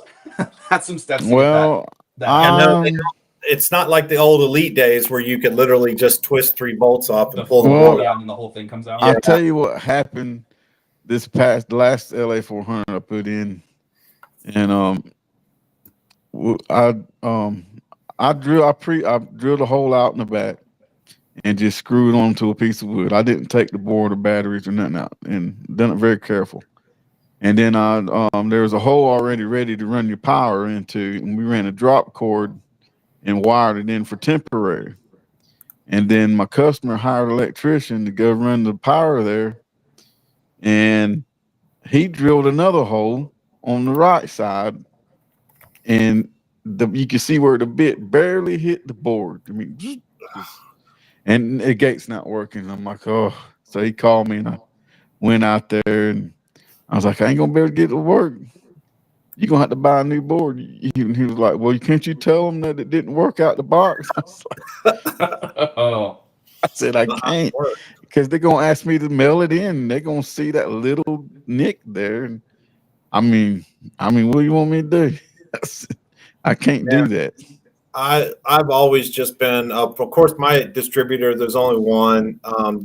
That's some steps. Well, it's not like the old Elite days where you could literally just twist 3 bolts off and pull the board out, and the whole thing comes out. I'll tell you what happened. The last LA 400 I put in, and I drilled a hole out in the back and just screwed onto a piece of wood. I didn't take the board or batteries or nothing out, and done it very careful. And then there was a hole already ready to run your power into, and we ran a drop cord and wired it in for temporary. And then my customer hired an electrician to go run the power there, and he drilled another hole on the right side, and you can see where the bit barely hit the board. I mean, and the gate's not working. I'm like, oh. So he called me, and I went out there, and I was like, I ain't gonna be able to get it to work. You're gonna have to buy a new board. He was like, well, can't you tell them that it didn't work out the box? I was like, oh. I said, I can't, because they're gonna ask me to mail it in, and they're gonna see that little nick there. And I mean, what do you want me to do? I can't do that. I've always just been, of course, my distributor, there's only one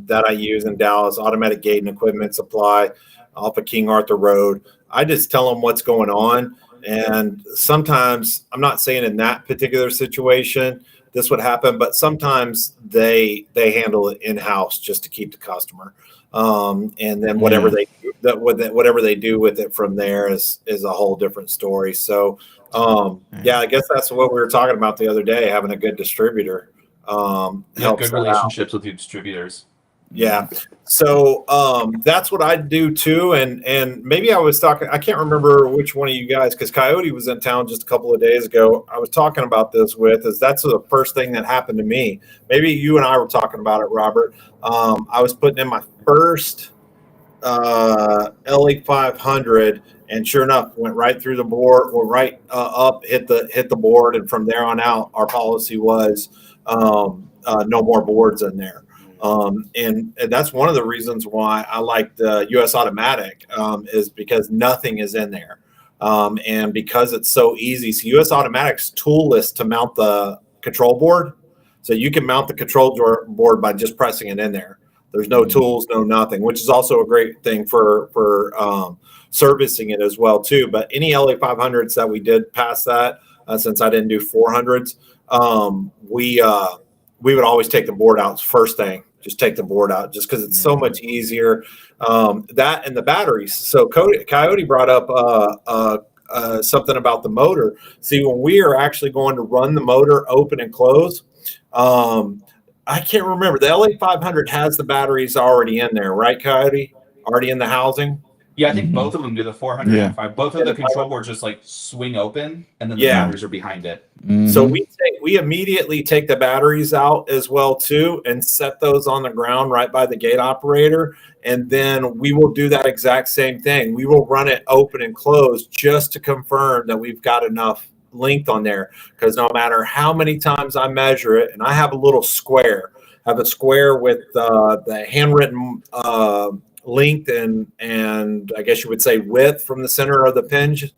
that I use in Dallas, Automatic Gate and Equipment Supply off of King Arthur Road. I just tell them what's going on. And sometimes, I'm not saying in that particular situation this would happen, but sometimes they handle it in-house just to keep the customer. And then whatever they do with it from there is a whole different story. So I guess that's what we were talking about the other day, having a good distributor. Helps good relationships with your distributors. Yeah. So that's what I do too. And maybe I was talking, I can't remember which one of you guys, because Coyote was in town just a couple of days ago. I was talking about this that's the first thing that happened to me. Maybe you and I were talking about it, Robert. I was putting in my first LA 500, and sure enough, went right through the board, went right up, hit the board, and from there on out, our policy was no more boards in there. And that's one of the reasons why I like the US Automatic is because nothing is in there. And because it's so easy. So US Automatic's tool list to mount the control board. So you can mount the control board by just pressing it in there. There's no tools, no nothing, which is also a great thing for servicing it as well too. But any LA 500s that we did pass that, since I didn't do 400s, we would always take the board out first thing. Just take the board out, just because it's so much easier. That and the batteries. So Coyote brought up something about the motor. See, when we are actually going to run the motor open and close, I can't remember. The LA 500 has the batteries already in there, right, Coyote? Already in the housing? Yeah, I think both of them do the 400 and 5. Both of the control boards just like swing open, and then the batteries are behind it. So we immediately take the batteries out as well too, and set those on the ground right by the gate operator, and then we will do that exact same thing. We will run it open and close just to confirm that we've got enough length on there, because no matter how many times I measure it, and I have a little square, have a square with the handwritten length and I guess you would say width from the center of the hinge,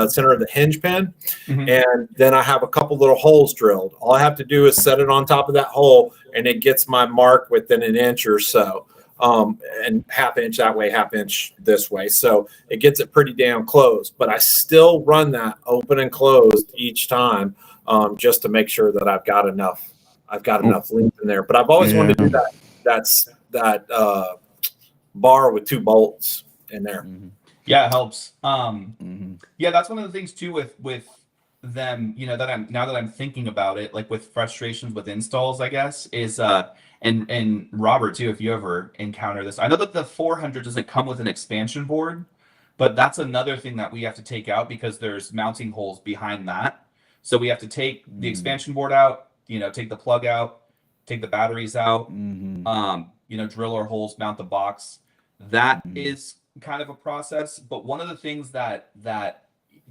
center of the hinge pin. And then I have a couple little holes drilled. All I have to do is set it on top of that hole, and it gets my mark within an inch or so. And half inch that way, half inch this way. So it gets it pretty damn close, but I still run that open and closed each time, just to make sure that I've got enough length in there. But I've always wanted to do that bar with 2 bolts in there. Yeah, it helps. Yeah, that's one of the things too with them, that I'm thinking about it, like with frustrations with installs, I guess, is and Robert too, if you ever encounter this. I know that the 400 doesn't come with an expansion board, but that's another thing that we have to take out because there's mounting holes behind that. So we have to take the expansion board out, take the plug out, take the batteries out, drill our holes, mount the box. That is kind of a process. But one of the things that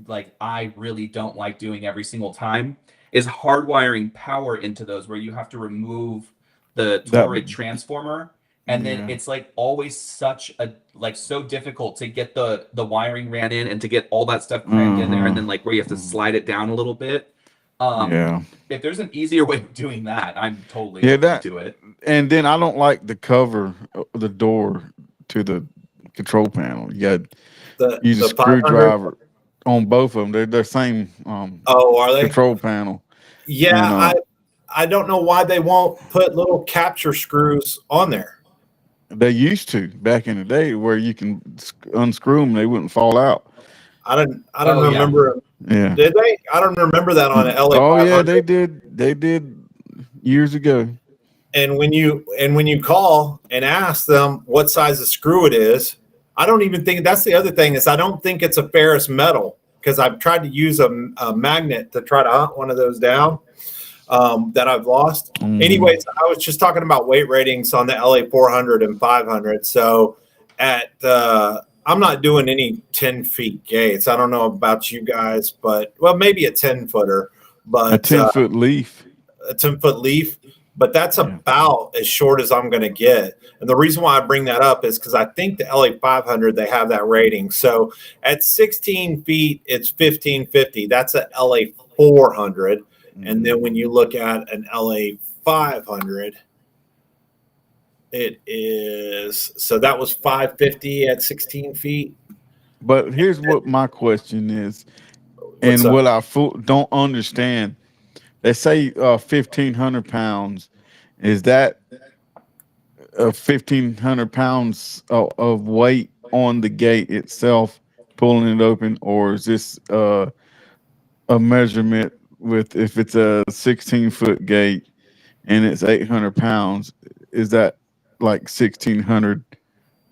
like I really don't like doing every single time is hardwiring power into those, where you have to remove the toroid transformer, and then it's like always such a so difficult to get the wiring ran in and to get all that stuff cranked in there, and then like where you have to slide it down a little bit. If there's an easier way of doing that, I'm totally open to it. And then I don't like the cover, the door to the control panel. You got use a screwdriver on both of them. They're the same are they? Control panel. Yeah, I don't know why they won't put little capture screws on there. They used to back in the day where you can unscrew them, they wouldn't fall out. I don't remember. Yeah. Did they? I don't remember that on the LA. Oh yeah, they did. They did years ago. And when you call and ask them what size of screw it is, I don't even think that's the other thing is I don't think it's a ferrous metal, because I've tried to use a magnet to try to hunt one of those down that I've lost. Anyways, I was just talking about weight ratings on the LA 400 and 500. So I'm not doing any 10 feet gates. I don't know about you guys, but maybe a 10-footer, but a 10-foot leaf. A 10-foot leaf. But that's about as short as I'm going to get. And the reason why I bring that up is because I think the LA 500, they have that rating. So at 16 feet, it's 1550. That's a LA 400. And then when you look at an LA 500, it is, so that was 550 at 16 feet. But here's what my question is, and what I don't understand. They say 1,500 pounds. Is that 1,500 pounds of weight on the gate itself, pulling it open, or is this a measurement with if it's a 16-foot gate and it's 800 pounds? Is that like 1,600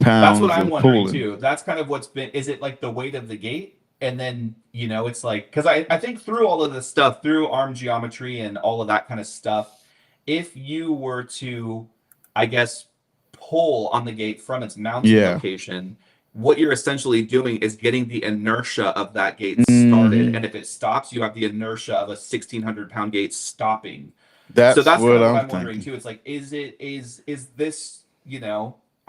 pounds? That's what I'm wondering pulling? too. That's kind of what's been. Is it like the weight of the gate? And then, it's like, because I think through all of this stuff, through arm geometry and all of that kind of stuff, if you were to, I guess, pull on the gate from its mounting location, what you're essentially doing is getting the inertia of that gate started. And if it stops, you have the inertia of a 1,600-pound gate stopping. That's what kind of I'm wondering too. It's like, is this,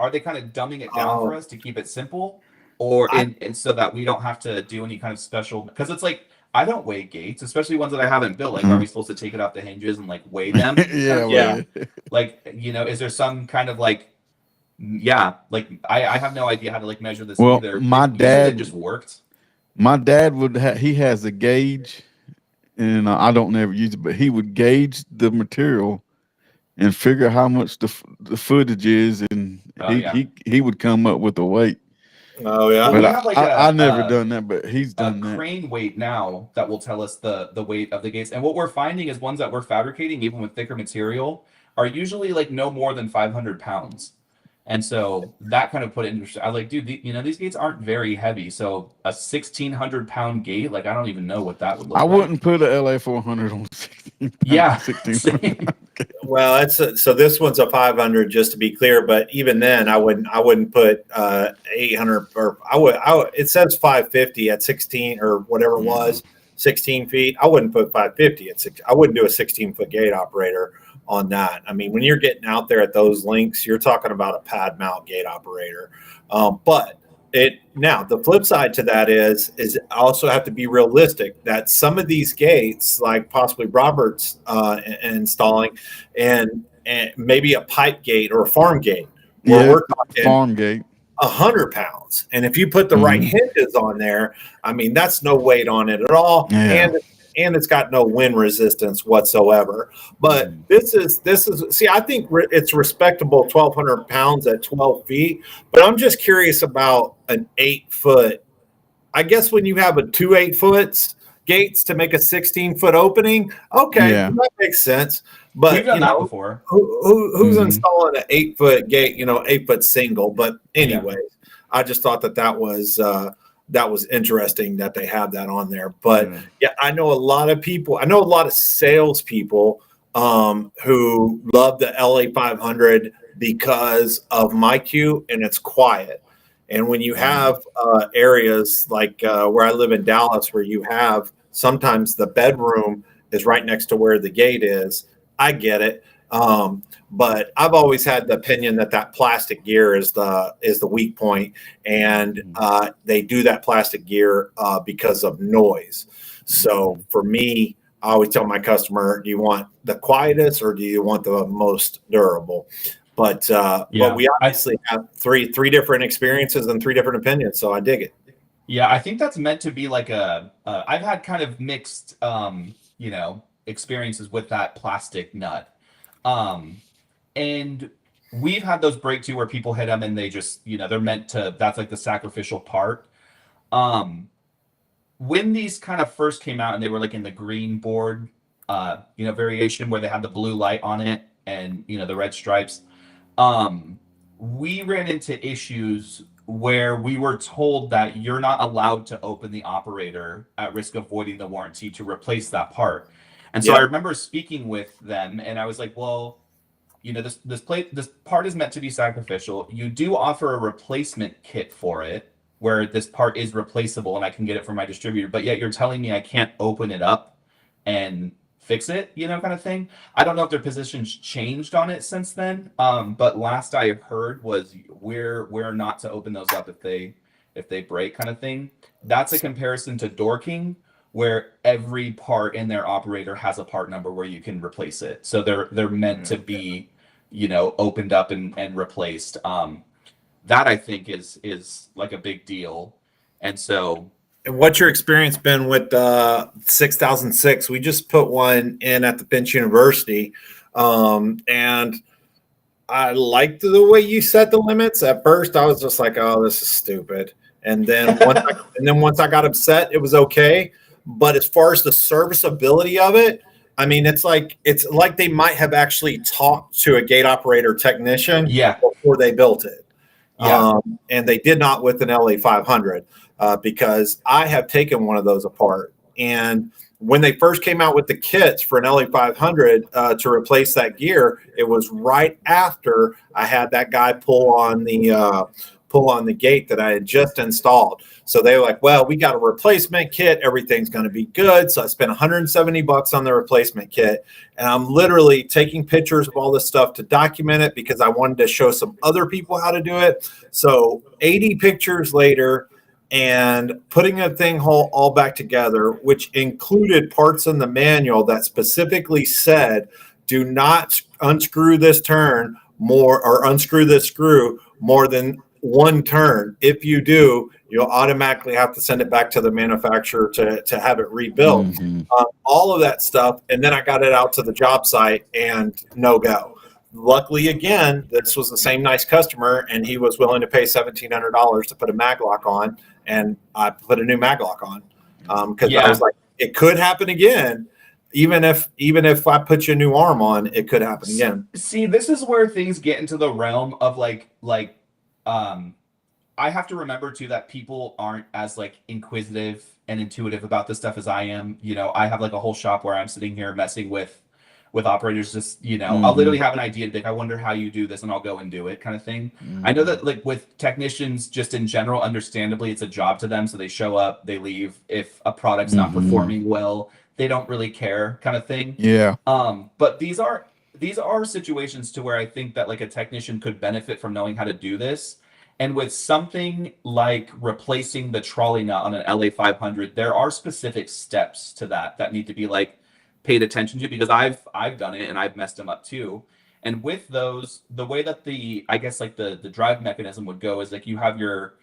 are they kind of dumbing it down for us to keep it simple? Or and so that we don't have to do any kind of special, because it's like I don't weigh gates, especially ones that I haven't built. Like, are we supposed to take it off the hinges and like weigh them? Like, is there some kind of like, I have no idea how to like measure this either. My dad, it just worked. My dad he has a gauge, and I don't never use it, but he would gauge the material and figure how much the footage is, and he would come up with a weight. Oh yeah, but I never done that, but he's done that. Crane weight now that will tell us the weight of the gates, and what we're finding is ones that we're fabricating, even with thicker material, are usually like no more than 500 pounds, and so that kind of put it into. I was like, dude, these gates aren't very heavy, so a 1,600-pound gate, like I don't even know what that would look like. I wouldn't put a LA 400 on 16. Yeah, 16. Well, so this one's a 500, just to be clear. But even then, I wouldn't put 800, or I would. It says 550 at 16 or whatever it was, 16 feet. I wouldn't put 550 at 6. I wouldn't do a 16-foot gate operator on that. I mean, when you're getting out there at those links, you're talking about a pad mount gate operator. But now the flip side to that is I also have to be realistic that some of these gates, like possibly Robert's installing, and maybe a pipe gate or a farm gate, where we're talking farm gate, 100 pounds. And if you put the right hinges on there, I mean, that's no weight on it at all. Yeah. And it's got no wind resistance whatsoever. But this is see, I think it's respectable 1,200 pounds at 12 feet. But I'm just curious about an 8-foot. I guess when you have a 2 8-foot gates to make a 16-foot opening, okay, that makes sense. But we've done that before. Who's installing an 8-foot gate? 8-foot single. But anyways, I just thought that was interesting that they have that on there. But I know a lot of people. I know a lot of salespeople who love the LA 500 because of MyQ and it's quiet. And when you have areas like where I live in Dallas, where you have sometimes the bedroom is right next to where the gate is, I get it. But I've always had the opinion that plastic gear is the weak point, and they do that plastic gear because of noise. So for me, I always tell my customer, do you want the quietest or do you want the most durable? But we obviously have three different experiences and 3 different opinions, so I dig it. Yeah, I think that's meant to be like I've had kind of mixed experiences with that plastic nut. And we've had those break too where people hit them and they just, they're meant to, that's like the sacrificial part. When these kind of first came out and they were like in the green board, variation where they had the blue light on it and, the red stripes, we ran into issues where we were told that you're not allowed to open the operator at risk of voiding the warranty to replace that part. And so I remember speaking with them and I was like, well, this part is meant to be sacrificial. You do offer a replacement kit for it where this part is replaceable and I can get it from my distributor, but yet you're telling me I can't open it up and fix it, kind of thing. I don't know if their position's changed on it since then. But last I heard was we're not to open those up if they break, kind of thing. That's a comparison to Door King, where every part in their operator has a part number where you can replace it. So they're meant to be, opened up and replaced. That I think is like a big deal. And so. And what's your experience been with 6006? We just put one in at the Bench University. And I liked the way you set the limits. At first, I was just like, oh, this is stupid. And then once I got upset, it was okay. But as far as the serviceability of it, I mean, it's like they might have actually talked to a gate operator technician before they built it. And they did not with an LA 500 because I have taken one of those apart. And when they first came out with the kits for an LA 500 to replace that gear, it was right after I had that guy pull on the gate that I had just installed. So they were like, well, we got a replacement kit. Everything's going to be good. So I spent $170 on the replacement kit. And I'm literally taking pictures of all this stuff to document it because I wanted to show some other people how to do it. So 80 pictures later and putting the thing all back together, which included parts in the manual that specifically said, do not unscrew this turn more or unscrew this screw more than one turn. If you do, you'll automatically have to send it back to the manufacturer to have it rebuilt. All of that stuff. And then I got it out to the job site and no go. Luckily, again, this was the same nice customer and he was willing to pay $1,700 to put a mag lock on. And I put a new mag lock on because I was like, it could happen again. Even if I put your new arm on, it could happen again. See, this is where things get into the realm of I have to remember too that people aren't as inquisitive and intuitive about this stuff as I am. I have a whole shop where I'm sitting here messing with operators. Just I'll literally have an idea I wonder how you do this, and I'll go and do it, kind of thing. I know that with technicians, just in general, understandably, it's a job to them, so they show up, they leave. If a product's not performing well, they don't really care, kind of thing. Yeah. But these are these are situations to where I think that like a technician could benefit from knowing how to do this. And with something like replacing the trolley nut on an LA 500, there are specific steps to that need to be like paid attention to, because I've done it and I've messed them up too. And with those, the way that I guess like the drive mechanism would go is like you have your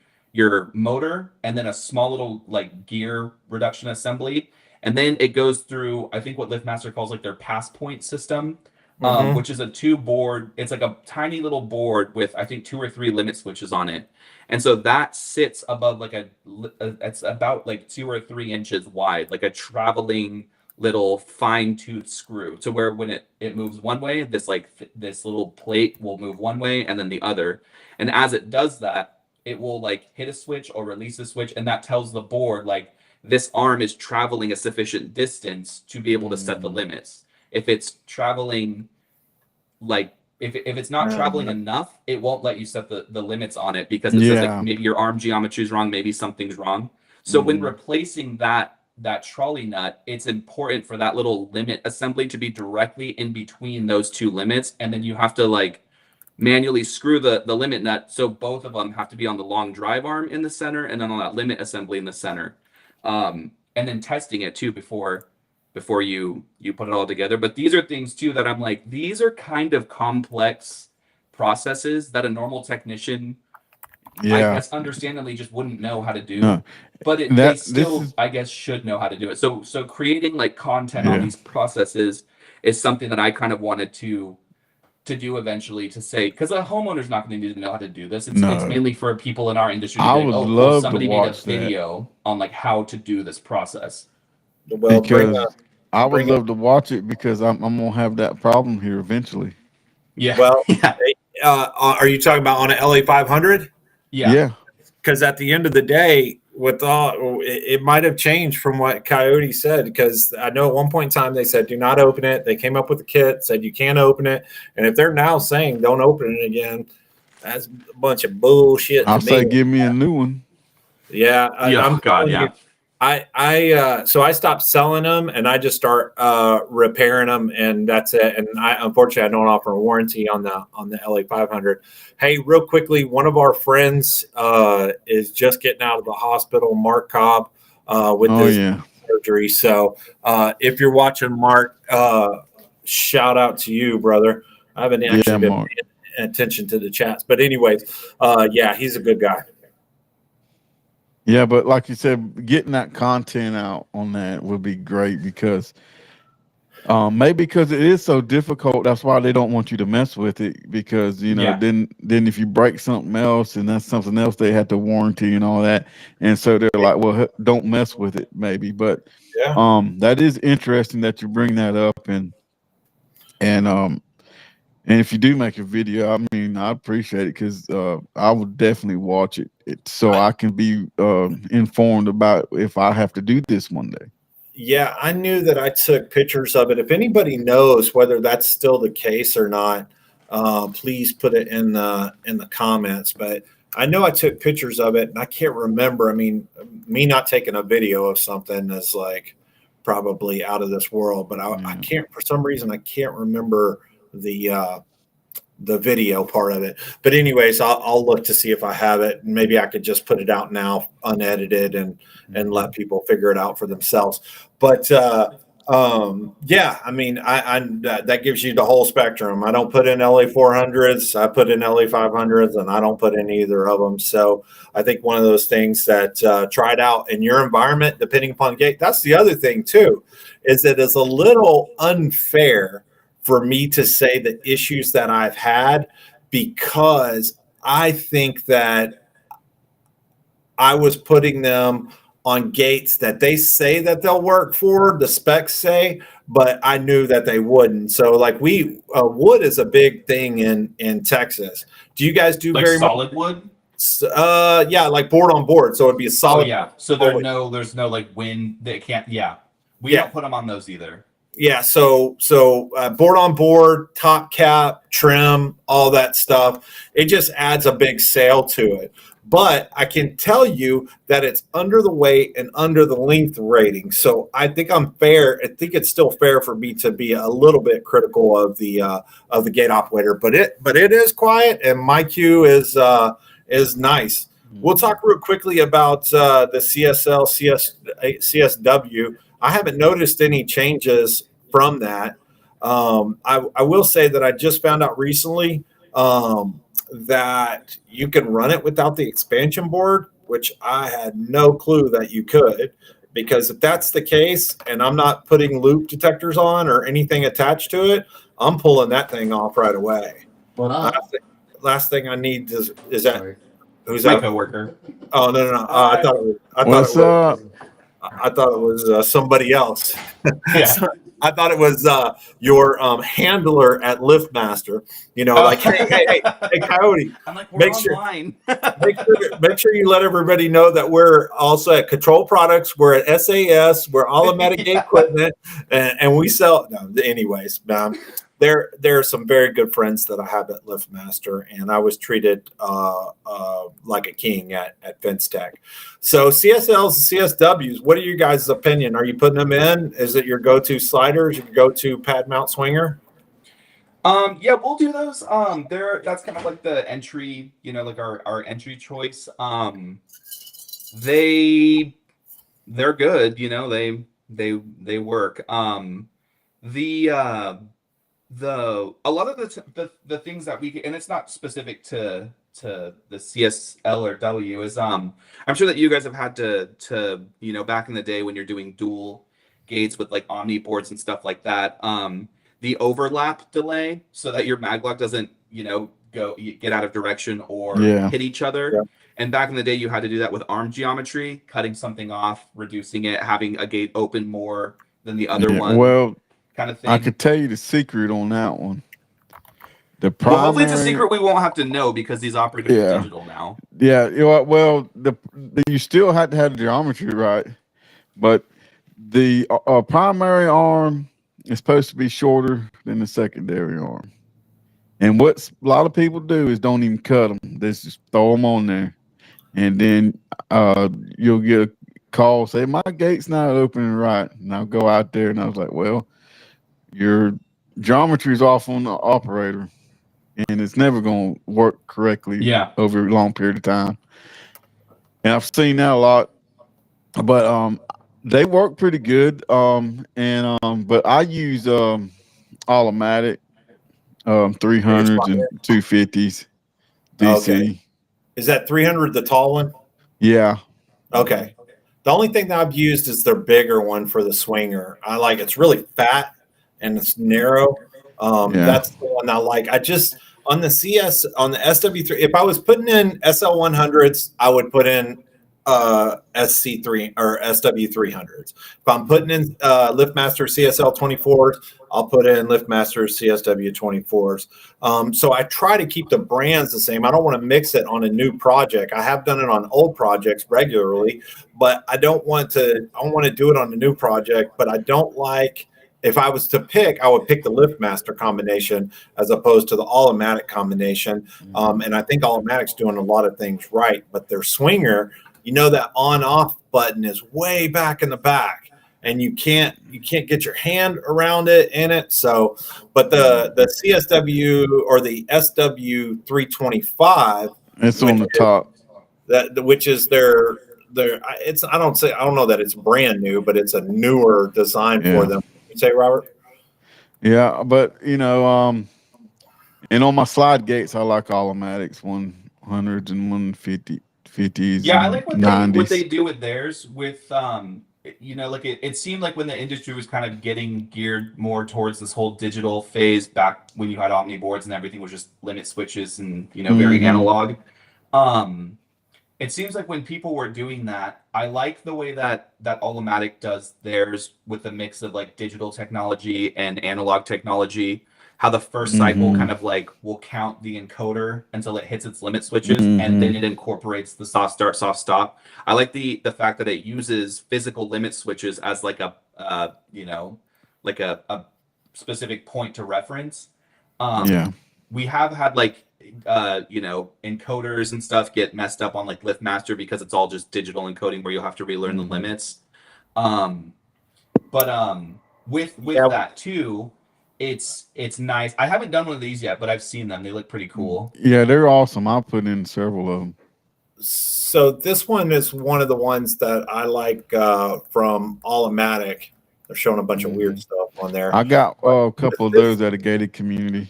motor and then a small little like gear reduction assembly, and then it goes through, I think what Liftmaster calls like their pass point system, which is a 2-board. It's like a tiny little board with I think 2 or 3 limit switches on it, and so that sits above like it's about like 2 or 3 inches wide, like a traveling little fine-tooth screw, to where when it moves one way, this little plate will move one way and then the other, and as it does that, it will like hit a switch or release a switch, and that tells the board like this arm is traveling a sufficient distance to be able to set the limits. If it's traveling like if it's not traveling enough, it won't let you set the limits on it, because it says like maybe your arm geometry is wrong, maybe something's wrong. So when replacing that trolley nut, it's important for that little limit assembly to be directly in between those 2 limits, and then you have to like manually screw the limit nut, so both of them have to be on the long drive arm in the center and then on that limit assembly in the center, and then testing it too before you put it all together. But these are things too that I'm like, these are kind of complex processes that a normal technician, I guess understandably, just wouldn't know how to do. But they still I guess should know how to do it. So creating like content on these processes is something that I kind of wanted to do eventually, to say, because a homeowner's not going to need to know how to do this. It's mainly for people in our industry to be like, somebody made a video on like how to do this process. Well, because I would love to watch it, because I'm gonna have that problem here eventually. Yeah. Well, are you talking about on an LA 500? Yeah. Because at the end of the day, it might have changed from what Coyote said, because I know at one point in time they said do not open it. They came up with a kit, said you can't open it, and if they're now saying don't open it again, that's a bunch of bullshit. I'll say give me a new one. Yeah, I'm God, yeah. So I stopped selling them, and I just start repairing them, and that's it. And unfortunately I don't offer a warranty on the LA 500. Hey, real quickly, one of our friends is just getting out of the hospital, Mark Cobb, with his surgery. So if you're watching, Mark, shout out to you, brother. I haven't actually been paying attention to the chats, but anyways, he's a good guy. Yeah, but like you said, getting that content out on that would be great, because maybe because it is so difficult, that's why they don't want you to mess with it, because then if you break something else, and that's something else they had to warranty and all that, and so they're like, well, don't mess with it maybe. But that is interesting that you bring that up, and if you do make a video, I mean, I appreciate it, because I would definitely watch it so I can be informed about if I have to do this one day. Yeah, I knew that I took pictures of it. If anybody knows whether that's still the case or not, please put it in the comments. But I know I took pictures of it, and I can't remember. I mean, me not taking a video of something is like probably out of this world. But I can't, for some reason, I can't remember the video part of it. But anyways, I'll look to see if I have it. Maybe I could just put it out now unedited and let people figure it out for themselves. But I mean, that gives you the whole spectrum. I don't put in LA 400s, I put in LA 500s, and I don't put in either of them. So I think one of those things that try it out in your environment, depending upon the gate. That's the other thing too, is that it's a little unfair for me to say the issues that I've had, because I think that I was putting them on gates that they say that they'll work for, the specs say, but I knew that they wouldn't. So like wood is a big thing in Texas. Do you guys do like very solid wood? Like board on board. So it'd be a solid. Oh, yeah. So there's no like wind. They can't. Yeah. We don't put them on those either. Yeah, so board on board, top cap, trim, all that stuff. It just adds a big sale to it. but I can tell you that it's under the weight and under the length rating. So I think I'm fair. I think it's still fair for me to be a little bit critical of the gate operator, but it is quiet, and my queue is nice. We'll talk real quickly about the CSL CSW. I haven't noticed any changes from that. I will say that I just found out recently that you can run it without the expansion board, which I had no clue that you could. Because if that's the case, and I'm not putting loop detectors on or anything attached to it, I'm pulling that thing off right away. Last thing I need is that. Sorry. Who's my coworker? Oh no! I thought it was somebody else. Yeah. I thought it was your handler at Liftmaster. Like, hey, Coyote. I'm like, we're online. make sure you let everybody know that we're also at Control Products. We're at SAS. We're Automatic Gate Equipment, and we sell. No, anyways, there are some very good friends that I have at Liftmaster, and I was treated like a king at Fence Tech. So CSLs and CSWs, what are you guys' opinion? Are you putting them in? Is it your go-to sliders, your go-to pad mount swinger? Yeah, we'll do those. That's kind of like the entry, like our entry choice. They're good, they work. A lot of the things that we get, and it's not specific to the CSL or W, is I'm sure that you guys have had to back in the day when you're doing dual gates with like Omni boards and stuff like that, the overlap delay so that your maglock doesn't get out of direction or hit each other. Yeah. And back in the day you had to do that with arm geometry, cutting something off, reducing it, having a gate open more than the other one. Well, kind of thing. I could tell you the secret on that one. Well, hopefully it's a secret we won't have to know because these operators are digital now. Yeah, well, you still had to have the geometry right, but the primary arm is supposed to be shorter than the secondary arm. And what a lot of people do is don't even cut them. They just throw them on there, and then you'll get a call say my gate's not opening right, and I'll go out there and I was like, well, your geometry is off on the operator, and it's never going to work correctly over a long period of time. And I've seen that a lot, but they work pretty good. But I use automatic 300s and 250s DC. Okay. Is that 300 the tall one? Yeah. Okay. The only thing that I've used is their bigger one for the swinger. I like it's really fat and it's narrow. That's the one I like. I just on the SW3, if I was putting in SL100s, I would put in SC3 or SW300s. If I'm putting in Liftmaster CSL24s, I'll put in Liftmaster CSW24s. So I try to keep the brands the same. I don't want to mix it on a new project. I have done it on old projects regularly, but I don't want to. I want to do it on a new project, but I don't like. If I was to pick, I would pick the Liftmaster combination as opposed to the All-O-Matic combination. And I think All-O-Matic's doing a lot of things right, but their swinger, that on-off button is way back in the back, and you can't get your hand around it in it. So, but the CSW or the SW325, it's on the top. Which is their it's I don't know that it's brand new, but it's a newer design for them. Say, Robert? Yeah, but and on my slide gates, I like All-O-Matics 100s and 150s. Yeah, I like what they do with theirs. With like it seemed like when the industry was kind of getting geared more towards this whole digital phase back when you had Omni boards and everything was just limit switches and very analog. It seems like when people were doing that, I like the way that All-O-Matic does theirs with a mix of like digital technology and analog technology. How the first cycle kind of like will count the encoder until it hits its limit switches, and then it incorporates the soft start, soft stop. I like the fact that it uses physical limit switches as like a like a specific point to reference. we have had like encoders and stuff get messed up on like Liftmaster because it's all just digital encoding where you'll have to relearn the limits. But with that too, it's nice. I haven't done one of these yet, but I've seen them. They look pretty cool. Yeah, they're awesome. I'll put in several of them. So this one is one of the ones that I like from Automatic. They're showing a bunch of weird stuff on there. I got a couple of those at a gated community.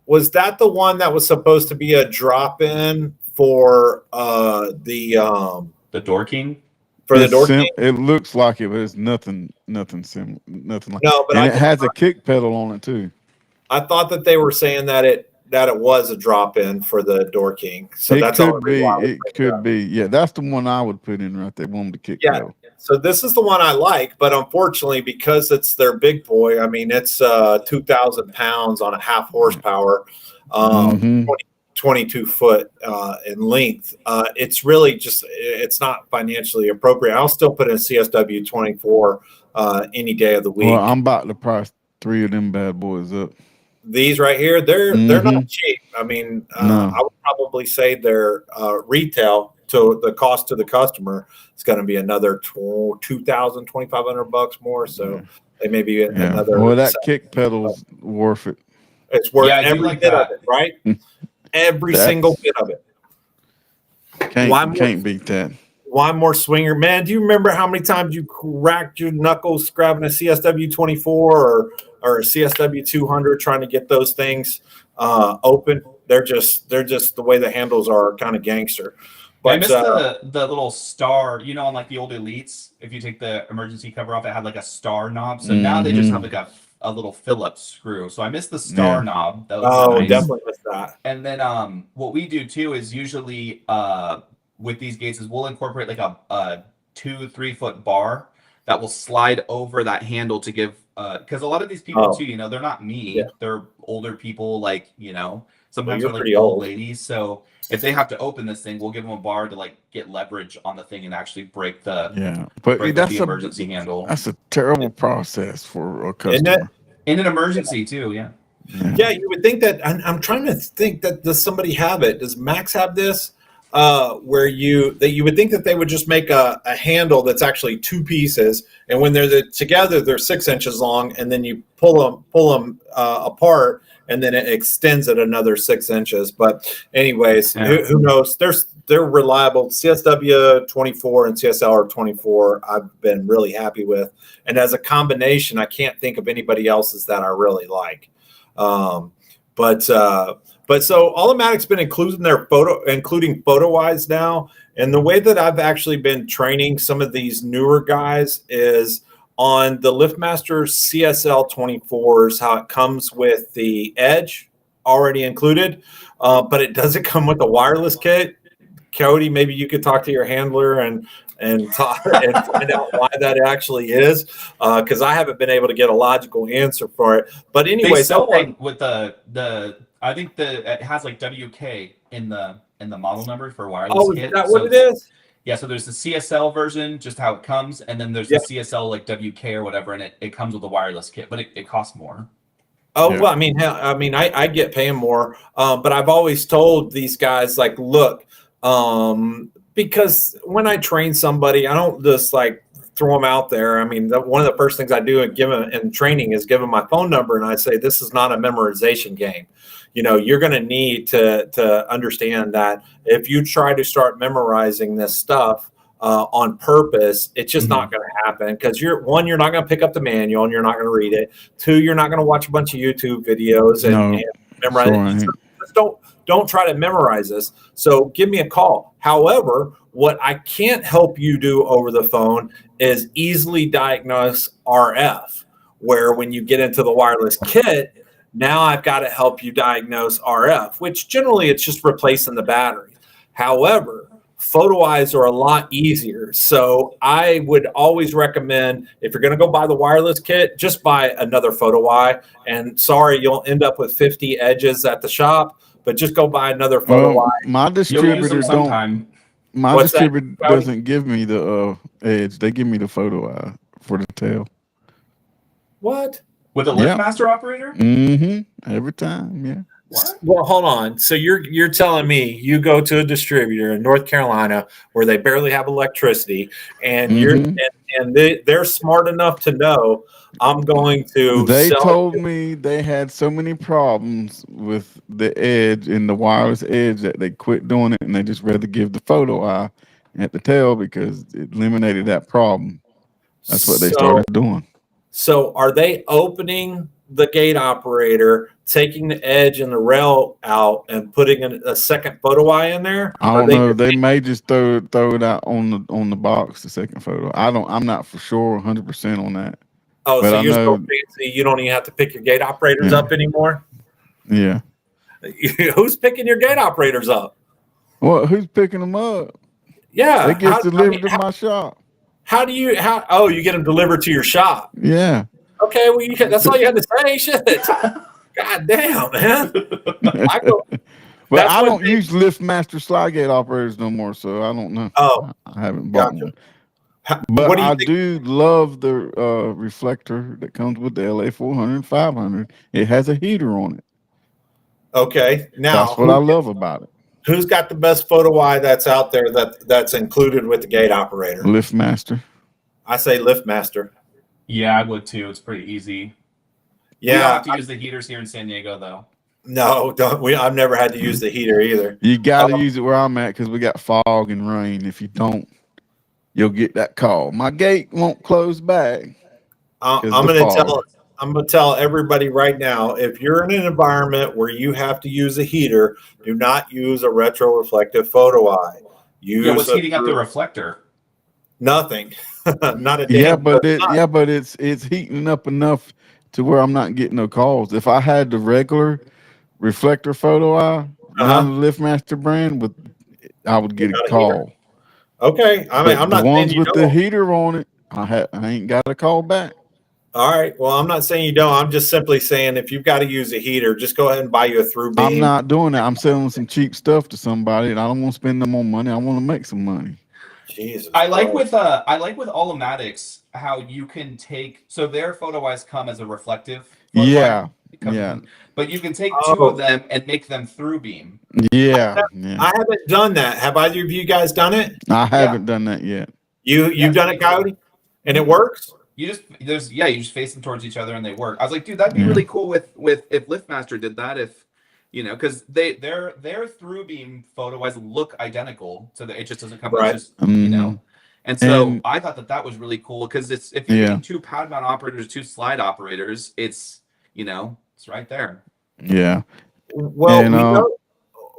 Was that the one that was supposed to be a drop-in for the Door King? For the Door King? It looks like it, but it's nothing similar, nothing like. No, but and it has a kick pedal on it too. I thought that they were saying that it was a drop-in for the Door King. So it that's could be. It could be. Yeah, that's the one I would put in right there. One with the kick pedal. So this is the one I like, but unfortunately, because it's their big boy, I mean, it's 2,000 pounds on a half horsepower, 22 foot in length. It's really just, it's not financially appropriate. I'll still put in a CSW 24 any day of the week. Well, I'm about to price 3 of them bad boys up. These right here, they're not cheap. I mean, I would probably say their retail to the cost to the customer is going to be another $2,500 more. So they may be another. Well, that kick pedal's worth it. It's worth every bit of it, right? Every single bit of it. Can't beat that. One more swinger, man. Do you remember how many times you cracked your knuckles grabbing a CSW 24 or a CSW 200 trying to get those things open? They're just the way the handles are, kind of gangster. But I missed the little star, on like the old Elites. If you take the emergency cover off, it had like a star knob. So now they just have like a little Phillips screw. So I missed the star knob. That was nice. Definitely missed that. And then what we do too is usually with these gates is we'll incorporate like a 2-3 foot bar that will slide over that handle to give because a lot of these people too, they're not me. They're older people, like sometimes they're like old ladies. So if they have to open this thing, we'll give them a bar to like get leverage on the thing and actually break the the emergency handle. That's a terrible process for a customer. In an emergency too, yeah. Yeah, you would think that. I'm trying to think that does somebody have it? Does Max have this? Where you would think that they would just make a handle that's actually 2 pieces, and when they're together, they're 6 inches long, and then you pull them apart, and then it extends it another 6 inches. But anyways, who knows? They're reliable. CSW 24 and CSLR 24 I've been really happy with, and as a combination, I can't think of anybody else's that I really like. But so Automatic's been including PhotoWise now, and the way that I've actually been training some of these newer guys is on the Liftmaster CSL 24s, how it comes with the edge already included, but it doesn't come with the wireless kit. Coyote, maybe you could talk to your handler and find out why that actually is, because I haven't been able to get a logical answer for it. But anyway, they sell one with the I think it has like WK in the model number for wireless kit. Is that what it is? Yeah, so there's the CSL version, just how it comes, and then there's the CSL like WK or whatever, and it comes with a wireless kit, but it costs more. Well, I mean, I get paying more, but I've always told these guys, like, look, because when I train somebody, I don't just like throw them out there. I mean, one of the first things I do in training is give them my phone number, and I say, this is not a memorization game. You're going to need to understand that if you try to start memorizing this stuff on purpose, it's just not going to happen, because you're not going to pick up the manual and you're not going to read it. 2, you're not going to watch a bunch of YouTube videos and memorize it. Just don't try to memorize this. So give me a call. However, what I can't help you do over the phone is easily diagnose RF, where when you get into the wireless kit, now I've got to help you diagnose RF, which generally it's just replacing the battery. However, PhotoEyes are a lot easier. So I would always recommend, if you're going to go buy the wireless kit, just buy another PhotoEye. And sorry, you'll end up with 50 edges at the shop, but just go buy another PhotoEye. My distributor doesn't give me the edge. They give me the PhotoEye for the tail. What? With a Liftmaster operator? Every time, yeah. What? Well, hold on. So you're telling me you go to a distributor in North Carolina where they barely have electricity, and they're smart enough to know I'm going to They sell. told me they had so many problems with the edge and the wireless edge that they quit doing it, and they just rather give the photo eye at the tail because it eliminated that problem. That's what they started doing. So are they opening the gate operator, taking the edge and the rail out, and putting a second photo eye in there? I don't know. They may just throw it out on the box, the second photo. I'm not for sure 100% on that. Oh, but so I you're so know, fancy you don't even have to pick your gate operators up anymore? Yeah. Who's picking your gate operators up? Well, who's picking them up? Yeah. They get delivered to my shop. You get them delivered to your shop? Yeah. Okay, well, that's all you had to say. Shit. God damn, man. But I don't use Liftmaster slide gate operators no more, so I don't know. Oh, I haven't bought one. But I do love the reflector that comes with the LA 400 and 500. It has a heater on it. Okay, now that's what I love about it. Who's got the best photo eye that's out there that's included with the gate operator? Liftmaster. I say Liftmaster. Yeah, I would too. It's pretty easy. Yeah, we don't have to use the heaters here in San Diego, though. No, don't we? I've never had to use the heater either. You got to use it where I'm at because we got fog and rain. If you don't, you'll get that call. My gate won't close back. I'm gonna tell everybody right now, if you're in an environment where you have to use a heater, do not use a retroreflective photo eye. What's heating up the reflector? Nothing. Not a damn. But it's heating up enough to where I'm not getting no calls. If I had the regular reflector photo eye, not the Liftmaster brand, I would get a call. Heater. Okay, I'm not the ones with the heater on it, I ain't got a call back. All right. Well, I'm not saying you don't. I'm just simply saying if you've got to use a heater, just go ahead and buy you a through beam. I'm not doing that. I'm selling some cheap stuff to somebody, and I don't want to spend no more money. I want to make some money. Jesus. I like with Allomatics how you can take their photo eyes come as a reflective. Yeah. But you can take two of them and make them through beam. Yeah. I haven't done that. Have either of you guys done it? I haven't done that yet. You've done it, Coyote, and it works. You just face them towards each other and they work. I was like, dude, that'd be really cool if Liftmaster did that. Because their through beam photo eyes look identical, so that it just doesn't come out. And so I thought that was really cool because if you're getting two pad mount operators, two slide operators, it's right there. Yeah. Well,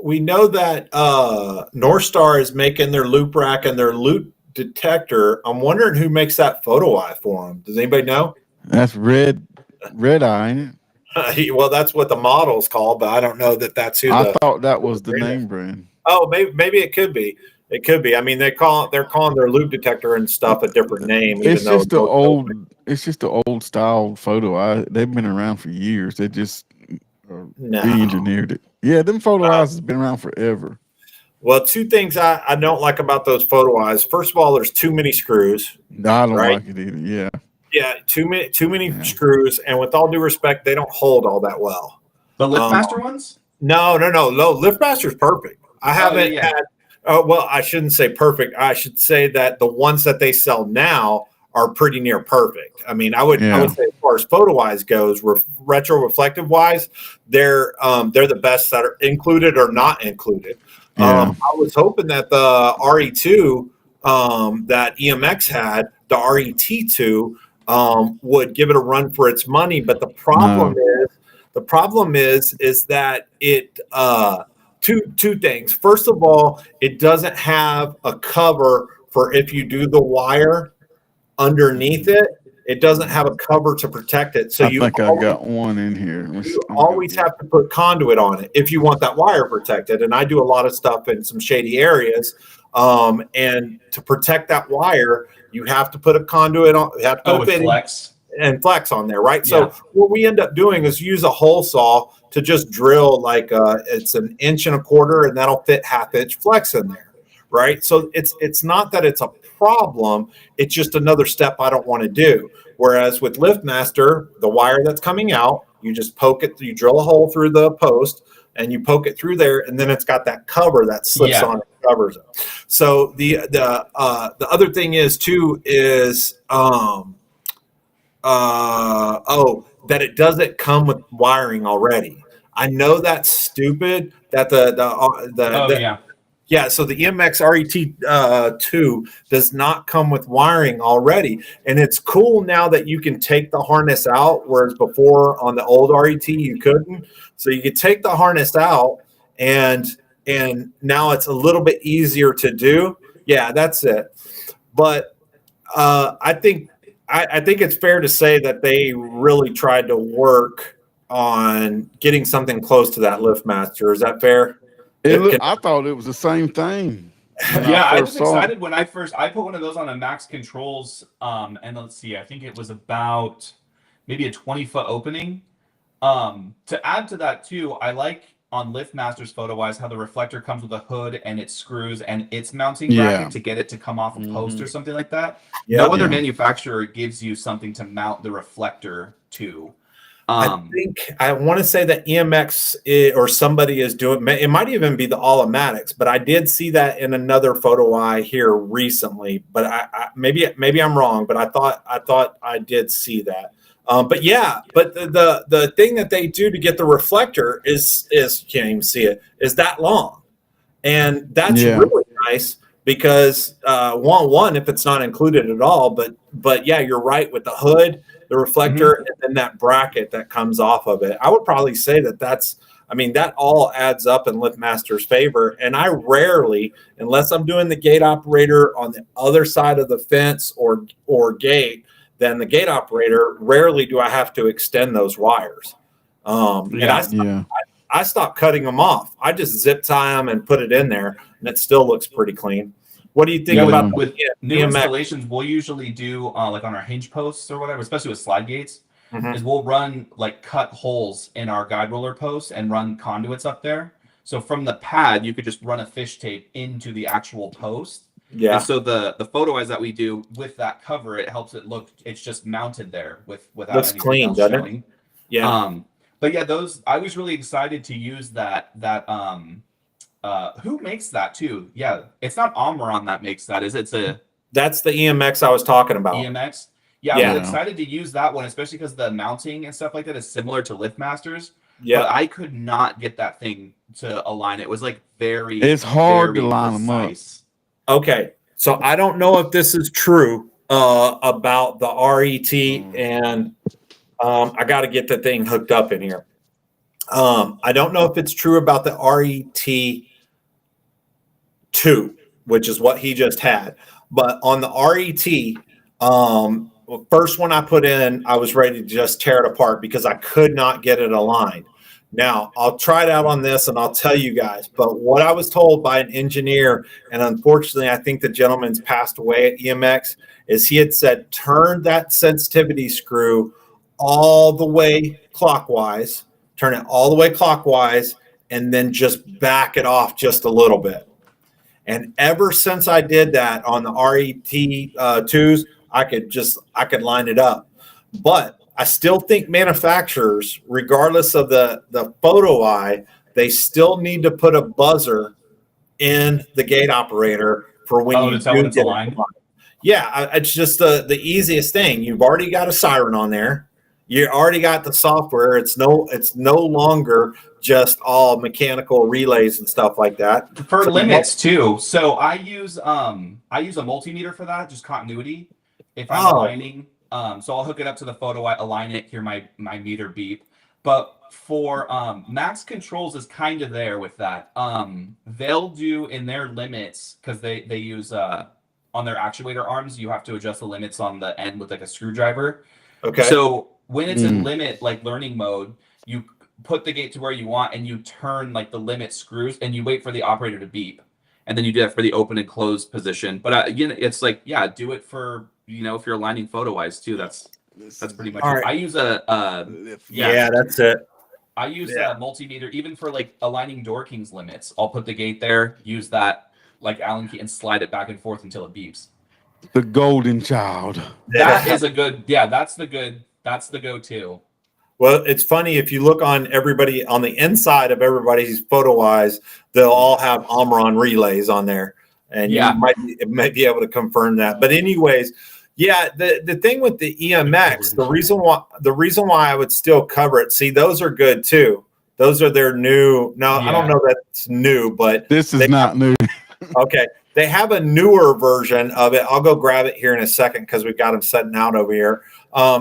we know that North Star is making their loop rack and their loop detector. I'm wondering who makes that photo eye for them. Does anybody know? That's Red Eye, ain't it? Well, that's what the model's called, but I don't know that that's who. I thought that was the name brand. Oh, maybe it could be. It could be. I mean, they're calling their loop detector and stuff a different name. It's just the old style photo eye. They've been around for years. They just re-engineered it. Yeah, them photo eyes has been around forever. Well, two things I don't like about those photo eyes. First of all, there's too many screws. I don't like it either. Yeah. Yeah, too many screws, and with all due respect, they don't hold all that well. The Liftmaster ones? No. Liftmaster's perfect. I haven't had. Well, I shouldn't say perfect. I should say that the ones that they sell now are pretty near perfect. I mean, I would say as far as photo eyes goes, retro reflective wise, they're the best that are included or not included. I was hoping that the RE2 that EMX had, the RET2, would give it a run for its money. But the problem is that it two things. First of all, it doesn't have a cover for if you do the wire underneath it. It doesn't have a cover to protect it. So I got one in here. You always have to put conduit on it if you want that wire protected. And I do a lot of stuff in some shady areas. And to protect that wire, you have to put a conduit on. You have to put flex on there, right? So what we end up doing is use a hole saw to just drill it's 1.25 inches, and that'll fit 1/2 inch flex in there, right? So it's not that it's a problem, it's just another step I don't want to do. Whereas with Liftmaster, the wire that's coming out You just poke it, you drill a hole through the post and you poke it through there, and then it's got that cover that slips on and covers it. So the other thing is too is that it doesn't come with wiring already. I know that's stupid. That so the EMX RET 2 does not come with wiring already, and it's cool now that you can take the harness out, whereas before on the old RET you couldn't. So you could take the harness out, and now it's a little bit easier to do. Yeah, that's it. But I think it's fair to say that they really tried to work on getting something close to that Liftmaster. Is that fair? I thought it was the same thing. I was excited when I put one of those on a Max Controls, and let's see, I think it was about maybe a 20-foot opening. To add to that too, I like on Liftmaster's photo-wise how the reflector comes with a hood and it screws and its mounting bracket to get it to come off a post or something like that. No other manufacturer gives you something to mount the reflector to. I want to say that EMX or somebody is doing it. Might even be the All-O-Matics, but I did see that in another photo eye here recently. But I maybe I'm wrong, but I thought I did see that. But the thing that they do to get the reflector is you can't even see it, is that long, and that's really nice. Because one, if it's not included at all, but yeah, you're right with the hood, the reflector, and then that bracket that comes off of it. I would probably say that all adds up in Liftmaster's favor. And I rarely, unless I'm doing the gate operator on the other side of the fence or gate, then the gate operator, rarely do I have to extend those wires. I stopped cutting them off. I just zip tie them and put it in there, and it still looks pretty clean. What do you think about with new installations? We'll usually do like on our hinge posts or whatever, especially with slide gates, is we'll run like cut holes in our guide roller posts and run conduits up there. So from the pad, you could just run a fish tape into the actual post. Yeah. And so the photo eyes that we do with that cover, it helps it look. It's just mounted there without anything clean, else doesn't showing. It? Yeah. But yeah, those I was really excited to use that. Who makes that too? Yeah, it's not Omron that makes that, is it? That's the EMX I was talking about. EMX. Yeah, I was excited to use that one, especially because the mounting and stuff like that is similar to Liftmaster's. Yeah, but I could not get that thing to align. It was like it's hard to line them up. Okay, so I don't know if this is true about the RET, and I got to get the thing hooked up in here. I don't know if it's true about the RET 2, which is what he just had, but on the RET, first one I put in, I was ready to just tear it apart because I could not get it aligned. Now I'll try it out on this and I'll tell you guys, but what I was told by an engineer, and unfortunately I think the gentleman's passed away at EMX, is he had said, turn that sensitivity screw all the way clockwise, turn it all the way clockwise, and then just back it off just a little bit. And ever since I did that on the RET 2s, I could line it up. But I still think manufacturers, regardless of the photo eye, they still need to put a buzzer in the gate operator for when you do get aligned. Yeah, it's just the easiest thing. You've already got a siren on there. You already got the software. It's no longer just all mechanical relays and stuff like that. For limits too. So I use a multimeter for that, just continuity. If I'm aligning, so I'll hook it up to the photo, I align it, hear my meter beep. But for Max Controls is kind of there with that. They'll do in their limits, because they use on their actuator arms, you have to adjust the limits on the end with like a screwdriver. Okay. So when it's in limit, like learning mode, you put the gate to where you want and you turn like the limit screws and you wait for the operator to beep. And then you do that for the open and close position. But again, it's like, do it for, if you're aligning photo wise too, that's pretty much it. Right. I use that's it. I use a multimeter even for like aligning Door King's limits. I'll put the gate there, use that like Allen key and slide it back and forth until it beeps. The golden child. That is a good, that's the go-to. Well, it's funny if you look on everybody on the inside of everybody's photo eyes, they'll all have Omron relays on there, and you might be able to confirm that. But anyways, yeah, the thing with the EMX, the reason why I would still cover it. See, those are good too. Those are their new. Now I don't know that's new, but this is not new. Okay, they have a newer version of it. I'll go grab it here in a second because we've got them setting out over here.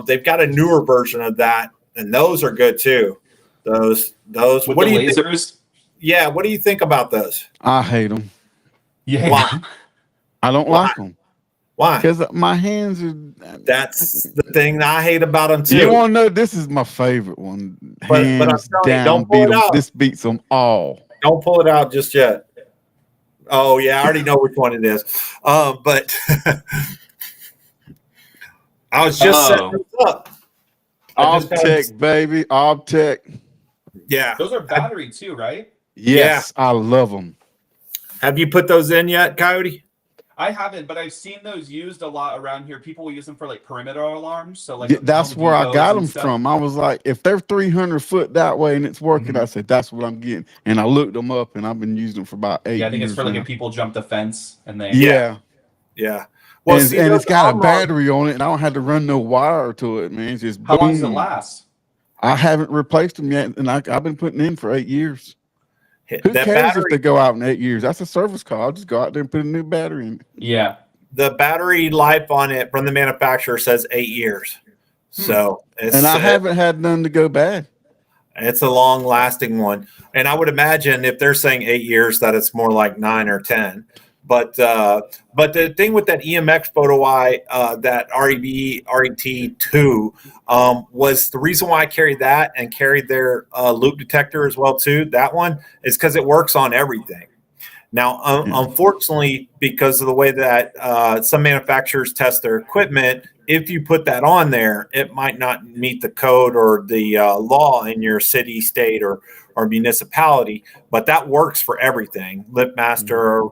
They've got a newer version of that. And those are good too. Those. With what the do you lasers? Think? Yeah. What do you think about those? I hate them. Yeah. Why? I don't like them. Why? Because my hands are. That's the thing that I hate about them too. You want to know? This is my favorite one. Hands but I'm telling down. you, don't pull it out. This beats them all. Don't pull it out just yet. Oh yeah, I already know which one it is. But I was just setting this up. Optech, baby. Optech. Yeah. Those are battery too, right? Yes, I love them. Have you put those in yet, Coyote? I haven't, but I've seen those used a lot around here. People will use them for like perimeter alarms. So like that's where I got them from. I was like, if they're 300 foot that way and it's working, I said that's what I'm getting. And I looked them up, and I've been using them for about 8 years. Yeah, I think it's for like now. if people jump the fence and they. Yeah. Well, and it's got a battery on it, and I don't have to run no wire to it, man. It's just how long does it last? I haven't replaced them yet, and I've been putting in for 8 years. Who cares battery, if they go out in 8 years? That's a service call. I'll just go out there and put a new battery in it. Yeah. The battery life on it from the manufacturer says 8 years. So and I haven't had none to go bad. It's a long lasting one. And I would imagine if they're saying 8 years that it's more like 9 or 10. But the thing with that EMX photo eye, that RET2, was the reason why I carried that and carried their loop detector as well too. That one is because it works on everything. Now, unfortunately, because of the way that some manufacturers test their equipment, if you put that on there, it might not meet the code or the law in your city, state, or municipality, but that works for everything. Liftmaster,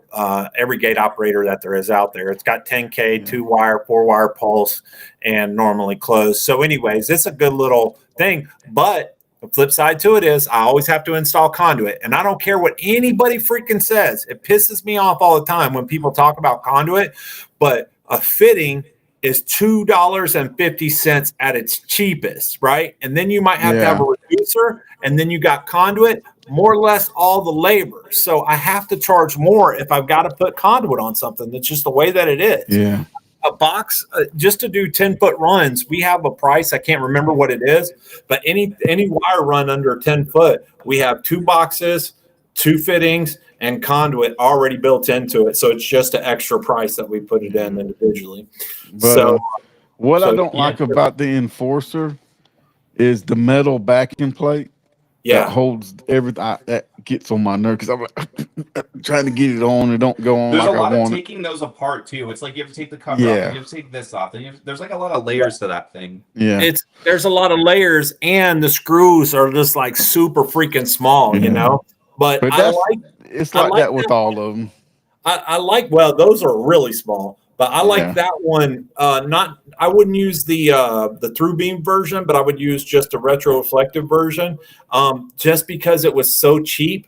every gate operator that there is out there. It's got 10K, 2-wire, 4-wire pulse, and normally closed. So anyways, it's a good little thing, but the flip side to it is I always have to install conduit, and I don't care what anybody freaking says. It pisses me off all the time when people talk about conduit, but a fitting is $2.50 at its cheapest, right? And then you might have to have a reducer, and then you got conduit, more or less all the labor. So I have to charge more if I've got to put conduit on something. That's just the way that it is. Yeah. A box, just to do 10-foot runs, we have a price. I can't remember what it is, but any wire run under 10 foot, we have 2 boxes, 2 fittings, and conduit already built into it. So it's just an extra price that we put it in individually. But I don't like about the Enforcer is the metal backing plate. That holds everything. That gets on my nerve because I'm like, trying to get it on. It don't go on. There's like a lot I of want taking those apart too. It's like you have to take the cover off, and you have to take this off. There's like a lot of layers to that thing. Yeah, there's a lot of layers, and the screws are just like super freaking small, you know. But it's like that with all of them. I like, well, those are really small, but I like that one. I wouldn't use the through beam version, but I would use just a retroreflective version, just because it was so cheap.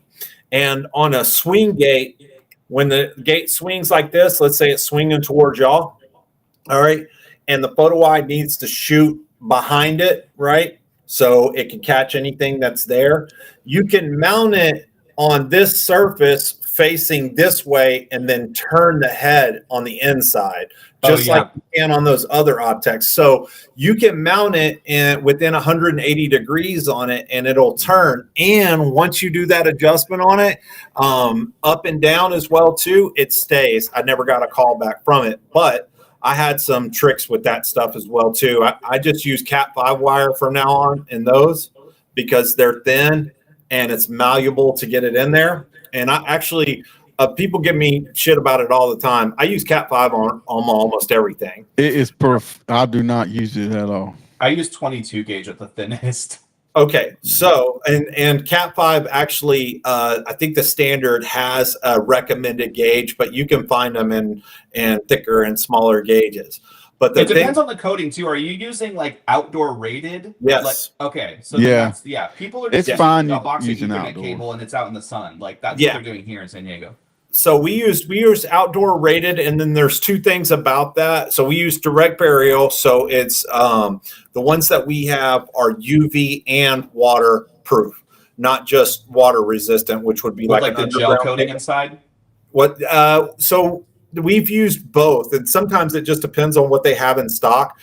And on a swing gate, when the gate swings like this, let's say it's swinging towards y'all, all right, and the photo eye needs to shoot behind it, right, so it can catch anything that's there. You can mount it on this surface facing this way and then turn the head on the inside, just like you can on those other optics. So you can mount it within 180 degrees on it, and it'll turn. And once you do that adjustment on it, up and down as well too, it stays. I never got a call back from it, but I had some tricks with that stuff as well too. I just use Cat 5 wire from now on in those because they're thin and it's malleable to get it in there. And I actually, people give me shit about it all the time. I use Cat 5 on almost everything. It is perfect. I do not use it at all. I use 22 gauge at the thinnest. Okay, so and Cat 5 actually, I think the standard has a recommended gauge, but you can find them in thicker and smaller gauges. But it depends on the coating too. Are you using like outdoor rated? Yes. Like, okay. So yeah, people are just it's fine a box of using Ethernet outdoor cable and it's out in the sun. Like that's what they're doing here in San Diego. So we use outdoor rated, and then there's two things about that. So we use direct burial. So it's the ones that we have are UV and waterproof, not just water resistant, which would be with like the an gel coating cable. inside. What? So we've used both, and sometimes it just depends on what they have in stock.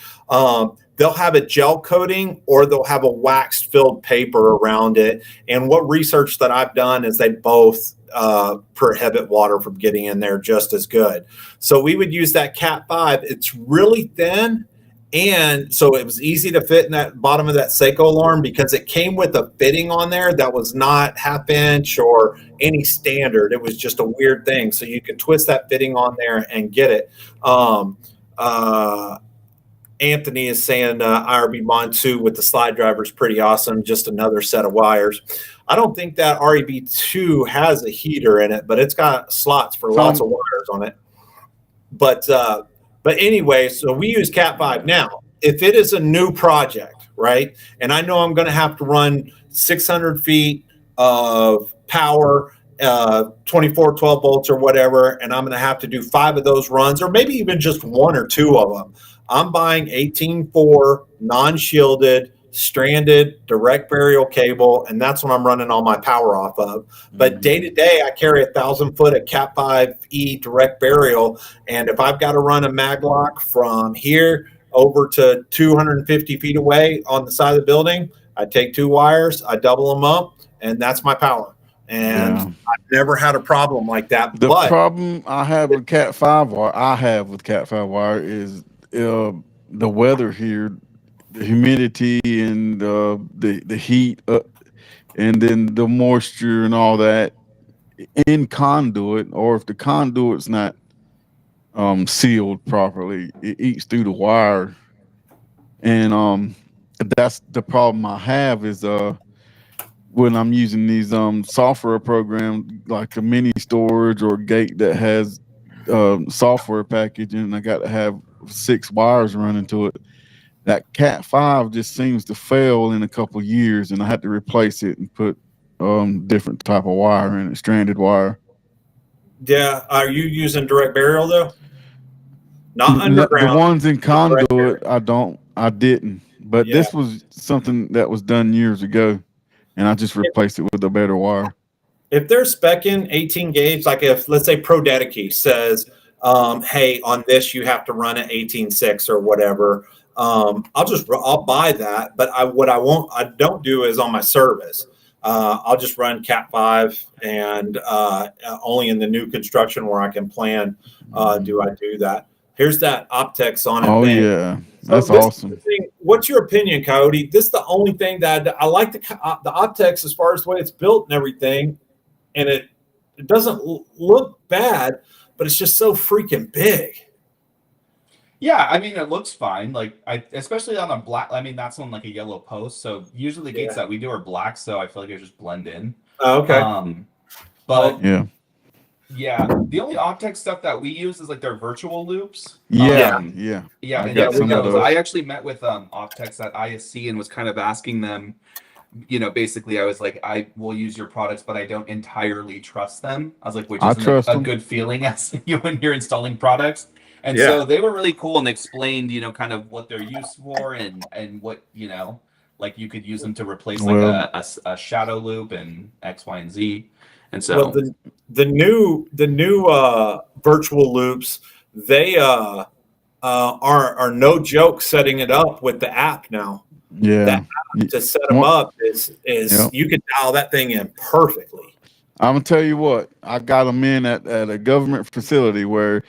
They'll have a gel coating or they'll have a waxed filled paper around it. And what research that I've done is they both prohibit water from getting in there just as good. So we would use that Cat 5. It's really thin. And so it was easy to fit in that bottom of that Seiko alarm because it came with a fitting on there that was not half inch or any standard. It was just a weird thing. So you could twist that fitting on there and get it. Anthony is saying IRB Bond 2 with the slide driver is pretty awesome. Just another set of wires. I don't think that REB 2 has a heater in it, but it's got slots for lots of wires on it. But anyway, so we use Cat 5. Now, if it is a new project, right, and I know I'm going to have to run 600 feet of power, 24, 12 volts or whatever, and I'm going to have to do 5 of those runs or maybe even just 1 or 2 of them, I'm buying 18.4 non-shielded, stranded, direct burial cable, and that's what I'm running all my power off of. But day to day, I carry 1,000 foot of Cat 5E direct burial, and if I've got to run a maglock from here over to 250 feet away on the side of the building, I take 2 wires, I double them up, and that's my power. And I've never had a problem like that. The problem I have with Cat 5 wire is the weather here, the humidity and the heat, and then the moisture and all that in conduit, or if the conduit's not sealed properly, it eats through the wire. And that's the problem I have is when I'm using these software programs like a mini storage or gate that has software package, and I got to have 6 wires running to it. That Cat 5 just seems to fail in a couple of years, and I had to replace it and put different type of wire in it, stranded wire. Yeah, are you using direct burial though? Not underground. The ones in conduit, I didn't. But this was something that was done years ago, and I just replaced it with a better wire. If they're specking 18 gauge, like if let's say Pro Dedicated says, hey, on this you have to run an 18.6 or whatever, I'll buy that. But I don't do is on my service. I'll just run Cat 5 and only in the new construction where I can plan do I do that. Here's that Optex on it. Oh, yeah. That's awesome. What's your opinion, Coyote? This is the only thing that I like the Optex as far as the way it's built and everything. And it doesn't look bad, but it's just so freaking big. Yeah, I mean, it looks fine. Like, especially on a black, I mean, that's on like a yellow post. So usually the gates that we do are black. So I feel like they just blend in. Oh, okay. But yeah, the only Optex stuff that we use is like their virtual loops. Yeah. I actually met with Optex at ISC and was kind of asking them, basically I was like, I will use your products, but I don't entirely trust them. I was like, which is a good feeling as when you're installing products. And so they were really cool and explained, kind of what they're used for and what, like you could use them to replace like a shadow loop and X, Y, and Z. And so the new virtual loops, they are no joke setting it up with the app now. Yeah. That app to set them up is you can dial that thing in perfectly. I'm gonna tell you what, I got them in at a government facility where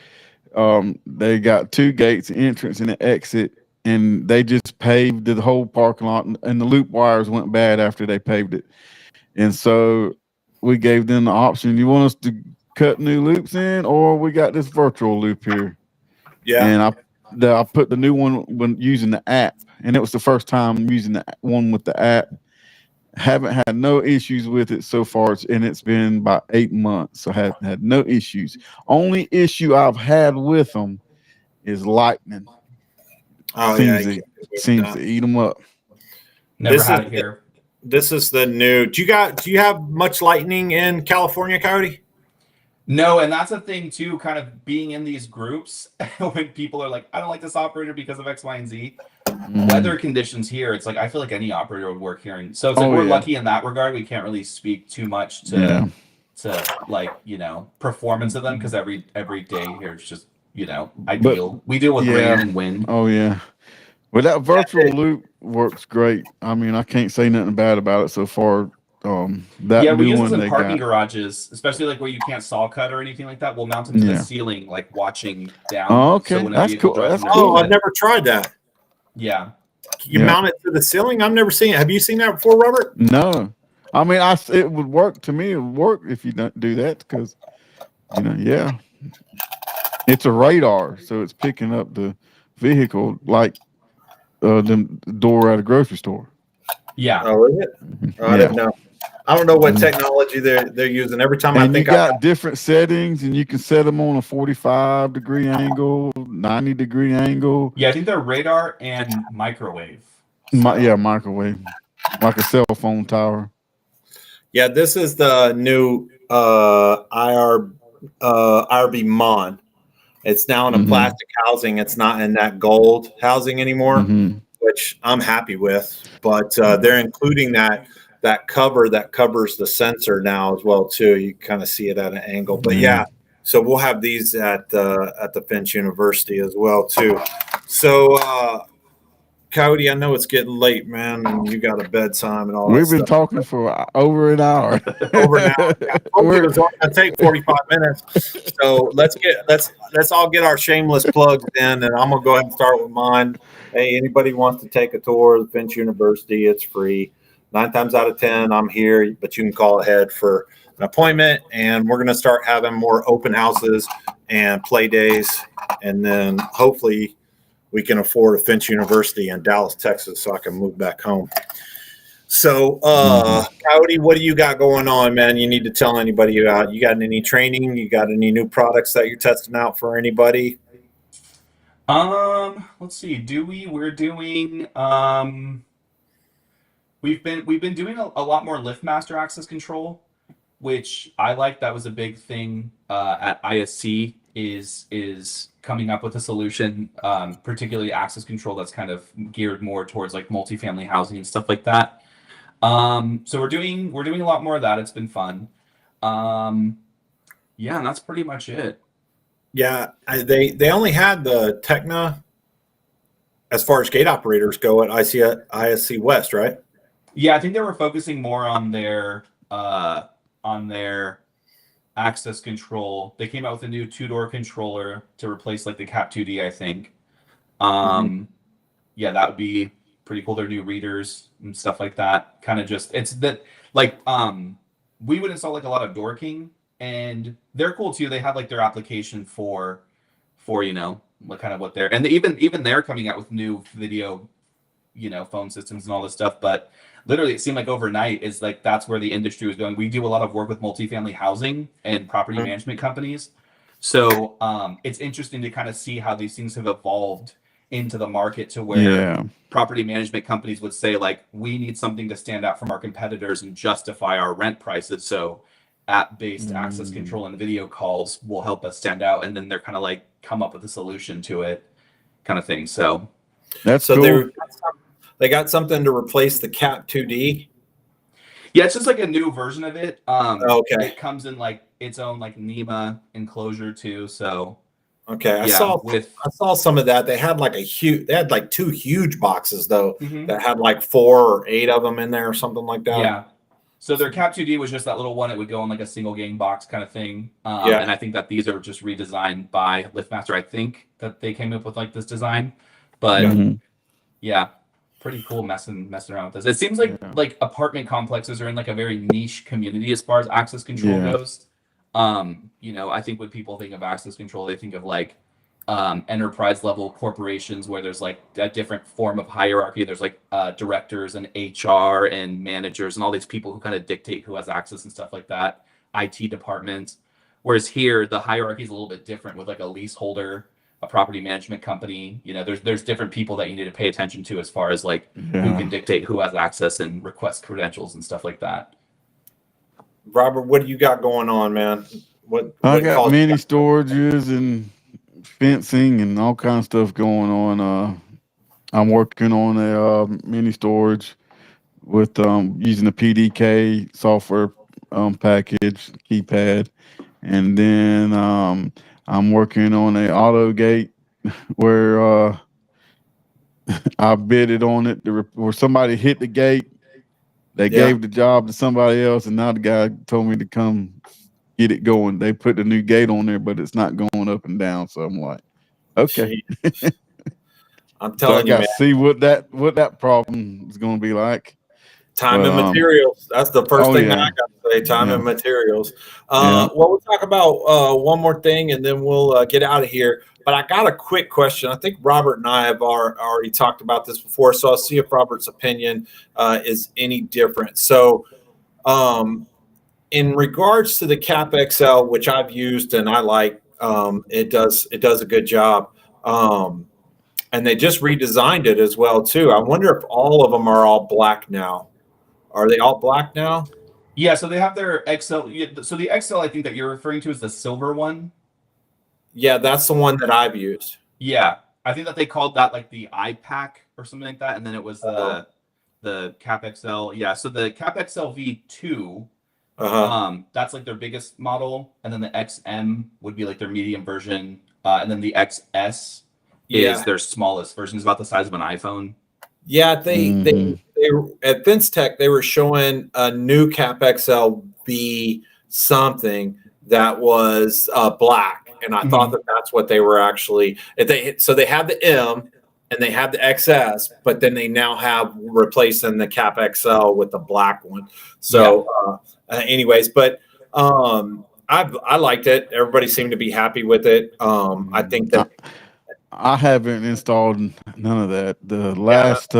they got 2 gates, an entrance and an exit, and they just paved the whole parking lot, and the loop wires went bad after they paved it. And so we gave them the option, you want us to cut new loops in, or we got this virtual loop here. Yeah. And I put the new one when using the app, and it was the first time using the one with the app. Haven't had no issues with it so far, and it's been about 8 months. So I have had no issues. Only issue I've had with them is lightning. Oh seems yeah, to seems to eat them up. Never had it here. This is the new. Do you have much lightning in California, Coyote? No, and that's a thing too, kind of being in these groups when people are like, I don't like this operator because of X, Y, and Z. Weather conditions here, it's like I feel like any operator would work here. And so it's like we're lucky in that regard. We can't really speak too much to like, performance of them because every day here is just, ideal. But we deal with rain and wind. Oh yeah. Well, that virtual loop works great. I mean, I can't say nothing bad about it so far. That we use this in parking garages, especially like where you can't saw cut or anything like that. We'll mount them to the ceiling, like watching down. Oh, okay, so that's cool. I've never tried that. Yeah, you mount it to the ceiling. I've never seen it. Have you seen that before, Robert? No, I mean, it would work to me. It would work if you don't do that because, it's a radar, so it's picking up the vehicle like the door at a grocery store. Yeah. Oh, is it? Oh, I didn't know. I don't know what technology they're using. Every time I think you got different settings, and you can set them on a 45-degree angle, 90-degree angle. Yeah, I think they're radar and microwave. Microwave, like a cell phone tower. Yeah, this is the new IRB Mon. It's now in a plastic housing. It's not in that gold housing anymore, which I'm happy with. But they're including that cover that covers the sensor now as well too. You kind of see it at an angle. But so we'll have these at the Finch University as well too. So Coyote, I know it's getting late, man, and you got a bedtime and all that. We've been talking for over an hour. Over an hour. I told you it was only gonna take 45 minutes. So let's all get our shameless plugs in, and I'm gonna go ahead and start with mine. Hey, anybody wants to take a tour of Finch University, it's free. 9 times out of 10, I'm here, but you can call ahead for an appointment, and we're gonna start having more open houses and play days, and then hopefully we can afford a Finch University in Dallas, Texas, so I can move back home. So, Coyote, what do you got going on, man? You need to tell anybody about. You got any training? You got any new products that you're testing out for anybody? Let's see. We're doing. We've been doing a lot more Liftmaster access control, which I like. That was a big thing at ISC. Is coming up with a solution, particularly access control that's kind of geared more towards like multifamily housing and stuff like that. So we're doing a lot more of that. It's been fun. And that's pretty much it. Yeah, they only had the Tecna as far as gate operators go at ISC West, right? Yeah, I think they were focusing more on their access control. They came out with a new 2-door controller to replace like the Cap 2D, I think. Yeah, that would be pretty cool. Their new readers and stuff like that. Kind of just it's that like we would install like a lot of Door King, and they're cool too. They have like their application for like kind of what they're, and even they're coming out with new video phone systems and all this stuff. But literally it seemed like overnight is like that's where the industry was going. We do a lot of work with multifamily housing and property management companies, so it's interesting to kind of see how these things have evolved into the market to where property management companies would say like, we need something to stand out from our competitors and justify our rent prices, so app-based access control and video calls will help us stand out, and then they're kind of like come up with a solution to it kind of thing. So that's cool. They got something to replace the Cap 2D. Yeah, it's just like a new version of it. Okay. It comes in like its own like NEMA enclosure too. So okay, I saw some of that. They had like like 2 huge boxes though that had like 4 or 8 of them in there or something like that. Yeah. So their Cap 2D was just that little one. It would go in like a single gang box kind of thing. And I think that these are just redesigned by Liftmaster. I think that they came up with like this design, but yeah. Pretty cool messing around with this. It seems like apartment complexes are in like a very niche community as far as access control goes. I think when people think of access control, they think of like enterprise level corporations where there's like a different form of hierarchy. There's like directors and HR and managers and all these people who kind of dictate who has access and stuff like that. IT departments. Whereas here, the hierarchy is a little bit different with like a leaseholder, a property management company. You know, there's different people that you need to pay attention to as far as like who Yeah. can dictate who has access and request credentials and stuff like that. Robert, what do you got going on, man? I got mini storages and fencing and all kinds of stuff going on. I'm working on a mini storage with using the PDK software package keypad, and then I'm working on a auto gate where I bidded on it where somebody hit the gate. They gave the job to somebody else, and now the guy told me to come get it going. They put the new gate on there, but it's not going up and down. So I'm like, okay. I'm telling so I got to see what that problem is going to be like. Time and materials. That's the first thing that I got to say. Time and materials. Well, we'll talk about one more thing, and then we'll get out of here. But I got a quick question. I think Robert and I have already talked about this before, so I'll see if Robert's opinion is any different. So, in regards to the Cap XL, which I've used and I like, it does a good job. And they just redesigned it as well too. I wonder if all of them are all black now. Are they all black now? Yeah, so they have their XL. So the XL, I think that you're referring to is the silver one. Yeah, that's the one that I've used. Yeah, I think that they called that like the iPack or something like that, and then it was the Cap XL. Yeah, so the Cap XL V2, that's like their biggest model, and then the XM would be like their medium version, and then the XS is their smallest version. It's about the size of an iPhone. Yeah, they at FenceTech they were showing a new Cap XL V something that was black. And I thought that that's what they were actually. So they had the M and they had the XS, but then they now have replacing the Cap XL with the black one. So, anyways, but I liked it. Everybody seemed to be happy with it. I think that I haven't installed none of that. The last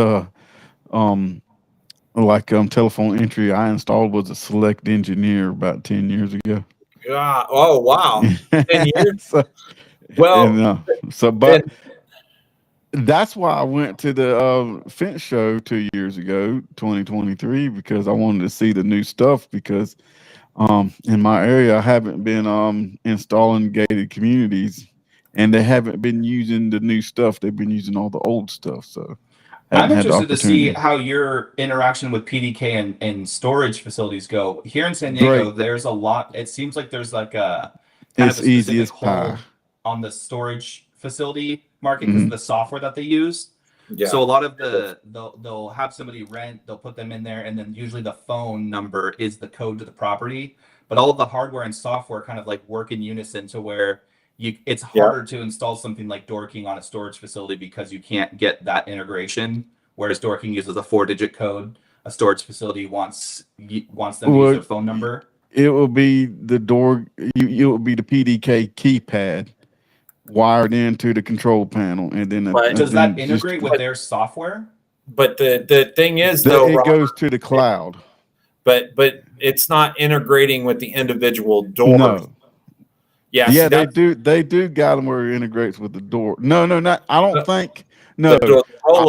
telephone entry I installed was a Select Engineer about 10 years ago. Oh wow, 10 years. That's why I went to the fence show 2 years ago, 2023, because I wanted to see the new stuff. Because in my area, I haven't been installing gated communities, and they haven't been using the new stuff. They've been using all the old stuff. So I'm interested to see how your interaction with PDK and storage facilities go. Here in San Diego, there's a lot. It seems like there's like a kind of a specific hold on the storage facility market because of the software that they use. Yeah. So a lot of they'll have somebody rent, they'll put them in there, and then usually the phone number is the code to the property. But all of the hardware and software kind of like work in unison to where it's harder to install something like Dorking on a storage facility because you can't get that integration. Whereas Dorking uses a 4-digit code, a storage facility wants them to use their phone number. It will be the door. It will be the PDK keypad wired into the control panel, and then does that integrate with their software? But the thing is, though, it goes to the cloud. But it's not integrating with the individual doors. No. Yeah, they do. They do got them where it integrates with the door. No, not. I don't think. No,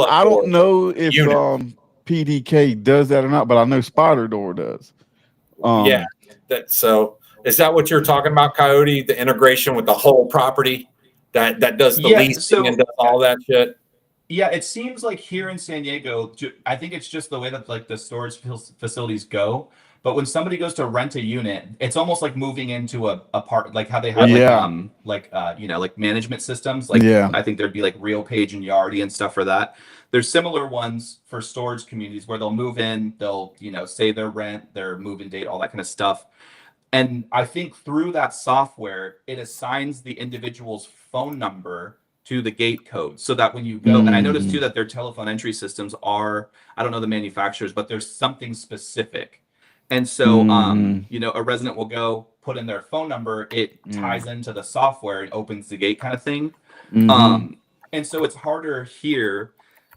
I don't know if PDK does that or not, but I know Spider Door does. So is that what you're talking about, Coyote? The integration with the whole property that does the leasing and does all that shit. Yeah, it seems like here in San Diego, I think it's just the way that like the storage facilities go. But when somebody goes to rent a unit, it's almost like moving into a part, like how they have like management systems. Like I think there'd be like RealPage and Yardi and stuff for that. There's similar ones for storage communities where they'll move in, they'll say their rent, their move-in date, all that kind of stuff. And I think through that software, it assigns the individual's phone number to the gate code so that when you go, and I noticed too that their telephone entry systems are, I don't know the manufacturers, but there's something specific. And so, a resident will go put in their phone number. It ties into the software and opens the gate kind of thing. And so it's harder here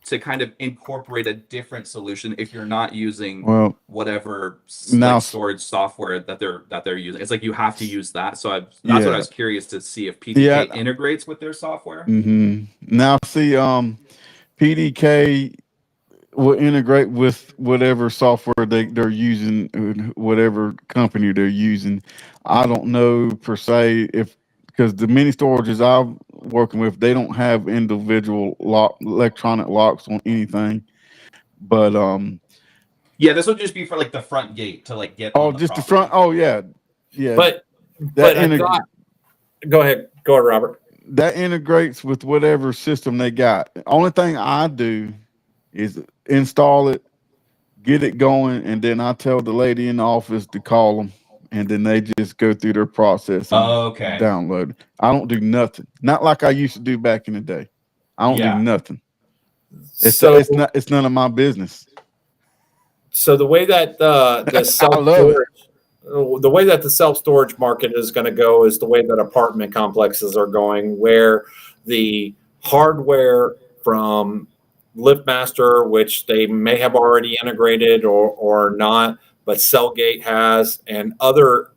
to kind of incorporate a different solution if you're not using whatever storage software that they're using. It's like you have to use that. So that's what I was curious to see if PDK integrates with their software. Now see, PDK will integrate with whatever software they're using, whatever company they're using. I don't know per se because the mini storages I'm working with, they don't have individual electronic locks on anything. But this would just be for like the front gate to like get. Oh, just the front. Oh yeah. But I thought. Go ahead, Robert. That integrates with whatever system they got. The only thing I do is install it, get it going, and then I tell the lady in the office to call them, and then they just go through their process and download it. I don't do nothing. Not like I used to do back in the day. I don't do nothing. It's none of my business. So the way that the self-storage market is going to go is the way that apartment complexes are going, where the hardware from Liftmaster, which they may have already integrated or not, but Cellgate has, and other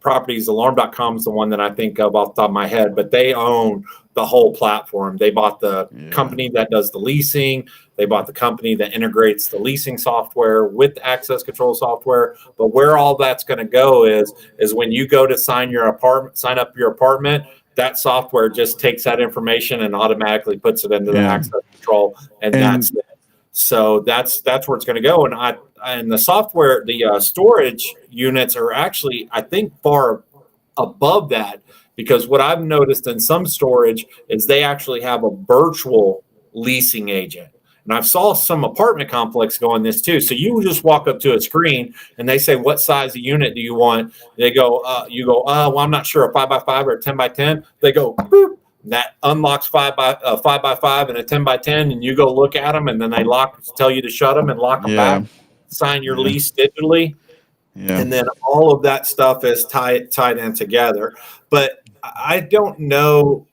properties. Alarm.com is the one that I think of off the top of my head, but they own the whole platform. They bought the company that does the leasing. They bought the company that integrates the leasing software with the access control software. But where all that's going to go is when you go to sign up your apartment, that software just takes that information and automatically puts it into the access control, and that's it. So that's where it's going to go. And the software, the storage units are actually, I think, far above that, because what I've noticed in some storage is they actually have a virtual leasing agent. And I've saw some apartment complex going this too. So you just walk up to a screen and they say, what size of unit do you want? They go, well, I'm not sure, a 5x5 or a 10x10. They go, boop. That unlocks 5x5 and a 10x10, and you go look at them, and then they tell you to shut them and lock them back, sign your lease digitally. And then all of that stuff is tied in together. But I don't know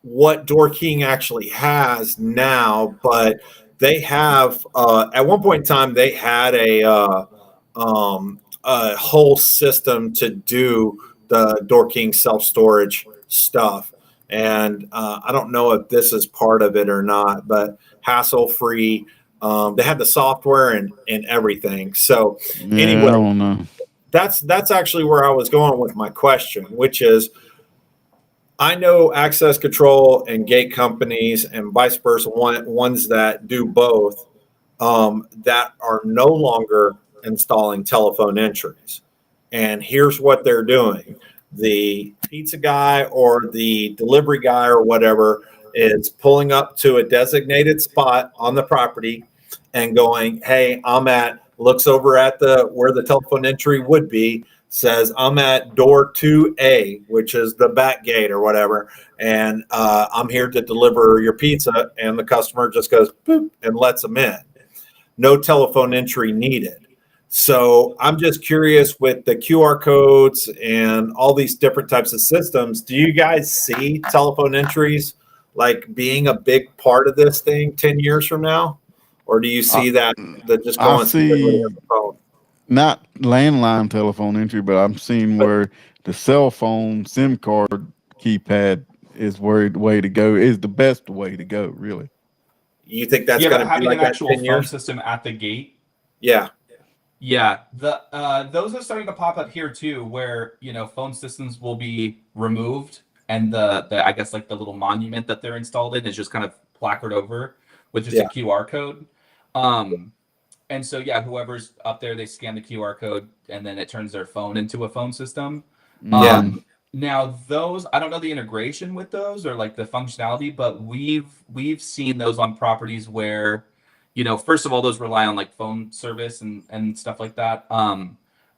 what Door King actually has now, but they have at one point in time they had a whole system to do the Door King self-storage stuff. And I don't know if this is part of it or not, but hassle-free. They had the software and everything. So anyway, I don't know. That's actually where I was going with my question, which is, I know access control and gate companies and vice versa, ones that do both, that are no longer installing telephone entries. And here's what they're doing. The pizza guy or the delivery guy or whatever is pulling up to a designated spot on the property and going, hey, looks over at where the telephone entry would be, says, I'm at door 2A, which is the back gate or whatever, and I'm here to deliver your pizza. And the customer just goes, boop, and lets them in. No telephone entry needed. So I'm just curious, with the QR codes and all these different types of systems, do you guys see telephone entries like being a big part of this thing 10 years from now? Or do you see that just going I see the phone? Not landline telephone entry, but I'm seeing where the cell phone SIM card keypad is the way to go, is the best way to go, really. You think that's going to be like an actual phone years? System at the gate? Yeah. Yeah, those are starting to pop up here too, where phone systems will be removed, and the I guess like the little monument that they're installed in is just kind of placard over with just a QR code. And so whoever's up there, they scan the QR code, and then it turns their phone into a phone system. Now those, I don't know the integration with those or like the functionality, but we've seen those on properties where, first of all, those rely on like phone service and stuff like that.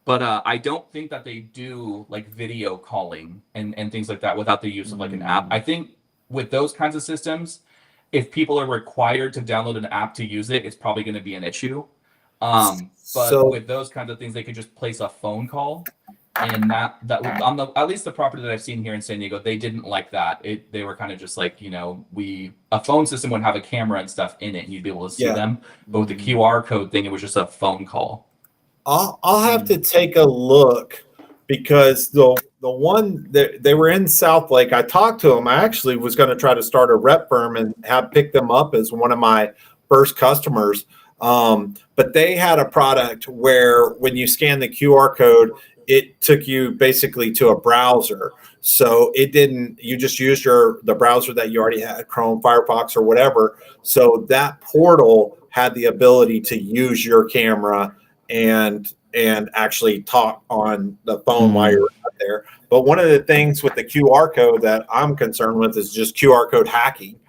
But I don't think that they do like video calling and things like that without the use of like an app. I think with those kinds of systems, if people are required to download an app to use it, it's probably going to be an issue. But with those kinds of things, they could just place a phone call And that on the at least the property that I've seen here in San Diego, they didn't like that. They were kind of just like, a phone system would have a camera and stuff in it, and you'd be able to see them. But with the QR code thing, it was just a phone call. I'll have to take a look, because the one that they were in South Lake, I talked to them. I actually was going to try to start a rep firm and have pick them up as one of my first customers. But they had a product where when you scan the QR code, it took you basically to a browser. So it didn't, you just used the browser that you already had, Chrome, Firefox, or whatever. So that portal had the ability to use your camera and actually talk on the phone while you're out there. But one of the things with the QR code that I'm concerned with is just QR code hacking.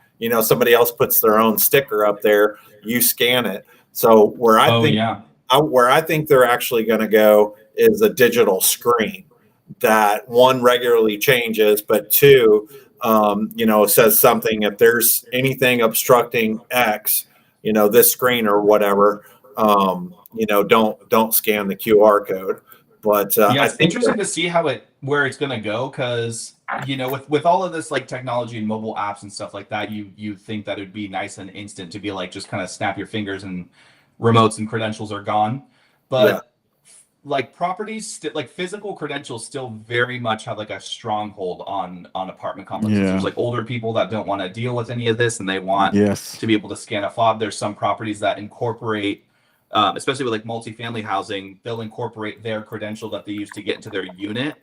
Somebody else puts their own sticker up there, you scan it. So where I think they're actually going to go is a digital screen that, one, regularly changes, but two, says something. If there's anything obstructing X, this screen or whatever, don't scan the QR code. But it's interesting to see where it's going to go, because with all of this like technology and mobile apps and stuff like that, you think that it'd be nice and instant to be like just kind of snap your fingers and remotes and credentials are gone. But like properties, like physical credentials still very much have like a stronghold on apartment complexes. There's like older people that don't want to deal with any of this, and they want to be able to scan a fob. There's some properties that incorporate, especially with like multifamily housing, they'll incorporate their credential that they use to get into their unit.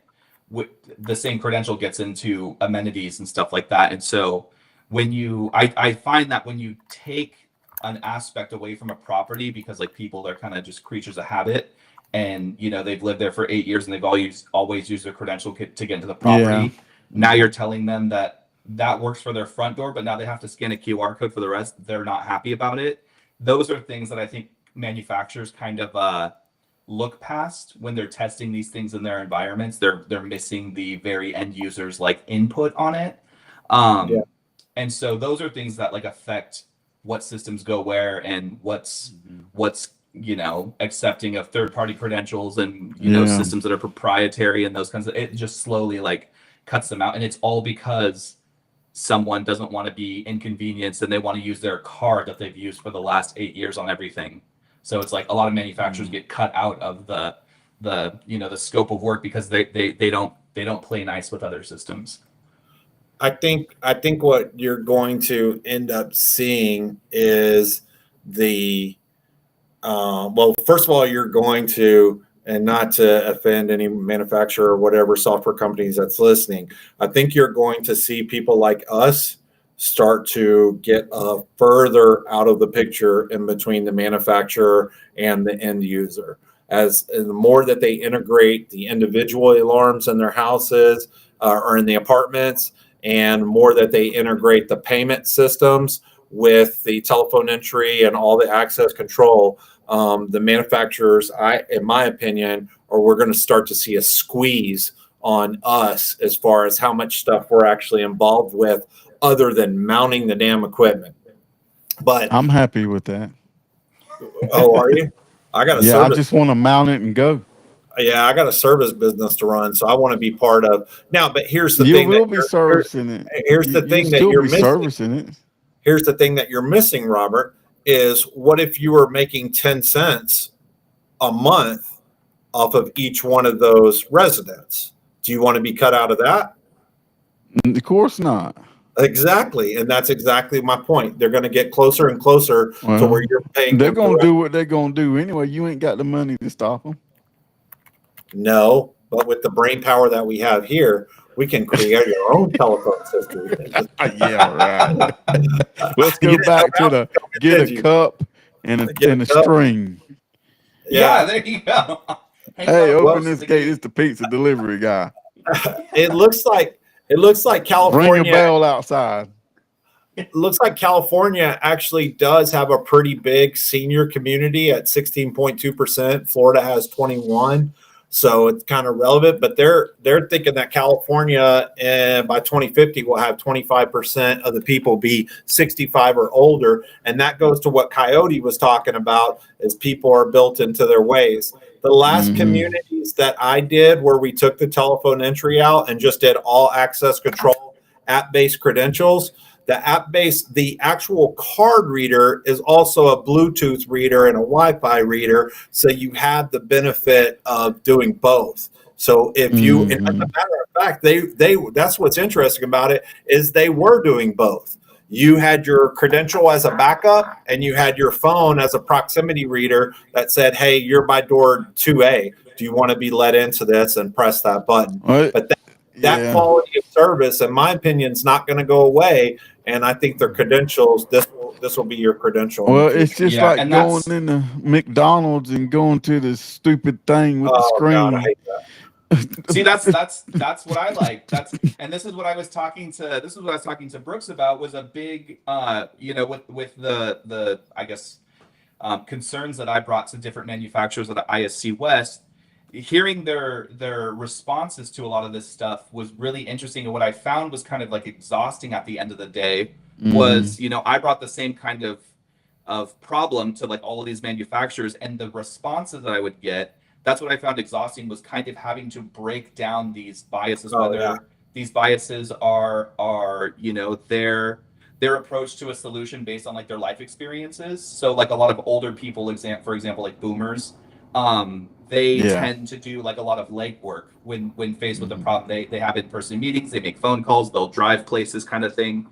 With the same credential gets into amenities and stuff like that. And so I find that when you take an aspect away from a property, because like people are kind of just creatures of habit, and they've lived there for 8 years and they've always used their credential to get into the property. Now you're telling them that works for their front door, but now they have to scan a QR code for the rest. They're not happy about it. Those are things that I think manufacturers kind of look past when they're testing these things in their environments. They're missing the very end users like input on it. And so those are things that like affect what systems go where, and what's accepting of third-party credentials, and systems that are proprietary, and those kinds of, it just slowly like cuts them out. And it's all because someone doesn't want to be inconvenienced, and they want to use their card that they've used for the last 8 years on everything. So it's like a lot of manufacturers get cut out of the scope of work because they don't play nice with other systems. I think what you're going to end up seeing is first of all, you're going to, and not to offend any manufacturer or whatever software companies that's listening, I think you're going to see people like us start to get further out of the picture in between the manufacturer and the end user. And the more that they integrate the individual alarms in their houses or in the apartments, and more that they integrate the payment systems with the telephone entry and all the access control, the manufacturers, in my opinion, we're going to start to see a squeeze on us as far as how much stuff we're actually involved with, other than mounting the damn equipment. But I'm happy with that. Oh, are you? I got I just want to mount it and go. Yeah, I got a service business to run, so I want to be part of now. But here's the you thing: you will be servicing it. Here's the thing that you're missing. Servicing it. Here's the thing that you're missing, Robert. Is what if you were making 10 cents a month off of each one of those residents? Do you want to be cut out of that? Of course not. Exactly, and that's exactly my point. They're going to get closer and closer to where you're paying. They're going to do what they're going to do anyway. You ain't got the money to stop them. No, but with the brain power that we have here, we can create our own telephone system. Yeah, right. Let's go back to get a cup and a string. Yeah, there you go. Hey, open this gate. It's the pizza delivery guy. It looks like California. Ring a bell outside. It looks like California actually does have a pretty big senior community at 16.2%. Florida has 21%. So it's kind of relevant, but they're thinking that California by 2050 will have 25% of the people be 65 or older. And that goes to what Coyote was talking about, is people are built into their ways. The last communities that I did where we took the telephone entry out and just did all access control app-based credentials, the actual card reader is also a Bluetooth reader and a Wi-Fi reader. So you have the benefit of doing both. So if you, and as a matter of fact, that's what's interesting about it is they were doing both. You had your credential as a backup and you had your phone as a proximity reader that said, hey, you're by door 2A. Do you want to be let into this, and press that button? But that quality of service, in my opinion, is not going to go away. And I think their credentials, this will be your credential. Well, it's just like going into McDonald's and going to the stupid thing with the screen. God, I hate that. See, that's what I like. And this is what I was talking to Brooks about, was a big with the I guess concerns that I brought to different manufacturers at the ISC West. Hearing their responses to a lot of this stuff was really interesting, and what I found was kind of like exhausting at the end of the day was, I brought the same kind of problem to like all of these manufacturers, and the responses that I would get, that's what I found exhausting, was kind of having to break down these biases, these biases are their approach to a solution based on like their life experiences. So like a lot of older people, for example, like boomers, they tend to do like a lot of legwork when faced with a problem. They have in-person meetings, they make phone calls, they'll drive places, kind of thing.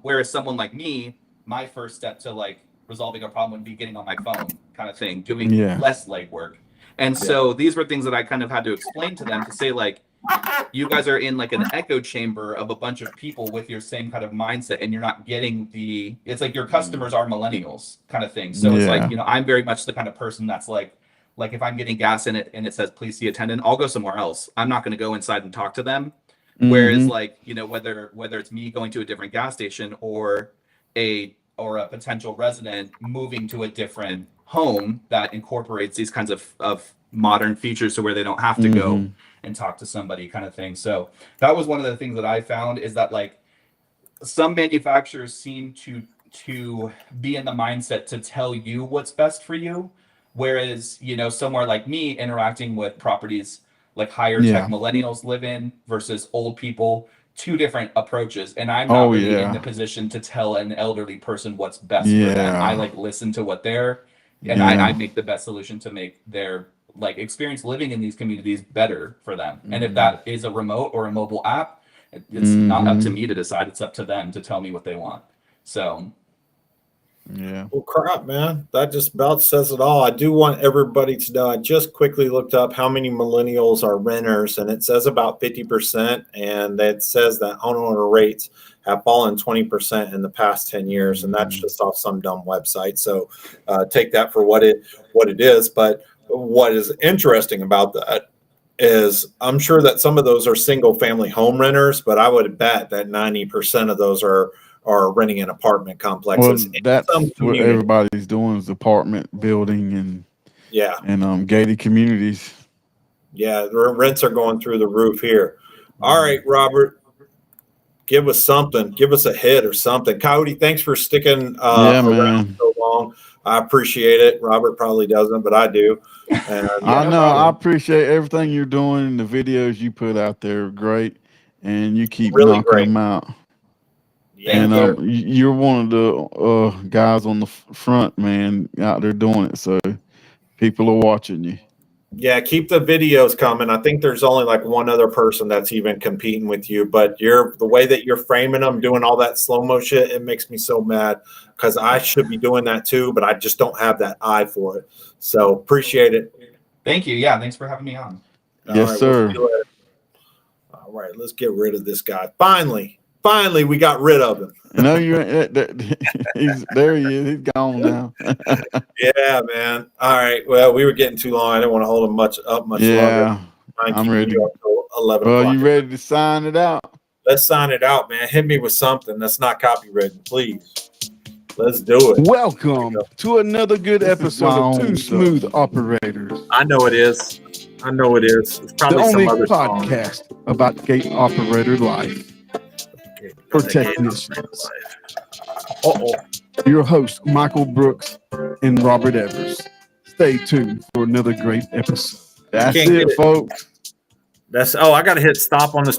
Whereas someone like me, my first step to like resolving a problem would be getting on my phone, kind of thing, doing less legwork. And so these were things that I kind of had to explain to them, to say like, you guys are in like an echo chamber of a bunch of people with your same kind of mindset, and you're not getting it's like your customers are millennials, kind of thing. So it's like, I'm very much the kind of person that's like if I'm getting gas in it and it says, please see attendant, I'll go somewhere else. I'm not going to go inside and talk to them. Whereas like, whether it's me going to a different gas station or a potential resident moving to a different home that incorporates these kinds of modern features, to where they don't have to go and talk to somebody, kind of thing. So that was one of the things that I found, is that like some manufacturers seem to be in the mindset to tell you what's best for you, whereas somewhere like me, interacting with properties like higher tech millennials live in versus old people, two different approaches, and I'm not really in the position to tell an elderly person what's best for them. I like listen to what they're, and I make the best solution to make their like experience living in these communities better for them. And if that is a remote or a mobile app, it's not up to me to decide. It's up to them to tell me what they want. So well, crap, man, that just about says it all. I do want everybody to know, I just quickly looked up how many millennials are renters, and it says about 50%, and it says that homeowner rates have fallen 20% in the past 10 years, and that's just off some dumb website. So take that for what it is. But what is interesting about that is, I'm sure that some of those are single family home renters, but I would bet that 90% of those are renting in apartment complexes. Well, that's what everybody's doing, is apartment building and gated communities. Yeah, the rents are going through the roof here. All right, Robert, give us something. Give us a hit or something. Coyote, thanks for sticking around so long. I appreciate it. Robert probably doesn't, but I do. And, I know. I appreciate everything you're doing. The videos you put out there are great, and you keep knocking them out. And you're one of the guys on the front, man, out there doing it. So people are watching you. Yeah, keep the videos coming. I think there's only like one other person that's even competing with you, but the way that you're framing them, doing all that slow-mo shit, it makes me so mad, because I should be doing that too, but I just don't have that eye for it. So appreciate it. Thank you. Yeah, thanks for having me on. Yes, sir. All right, let's get rid of this guy. Finally, we got rid of him. No, there he is. He's gone now. Yeah, man. All right. Well, we were getting too long. I didn't want to hold him much longer. I'm ready. 11 well, o'clock. You ready to sign it out? Let's sign it out, man. Hit me with something that's not copywritten, please. Let's do it. Welcome to another good episode of Two Smooth Operators. I know it is. It's probably the only some other podcast song about gate operator life for technicians. Your hosts, Michael Brooks and Robert Evers. stay tuned for another great episode. That's Can't get it, it. folks. I got to hit stop on this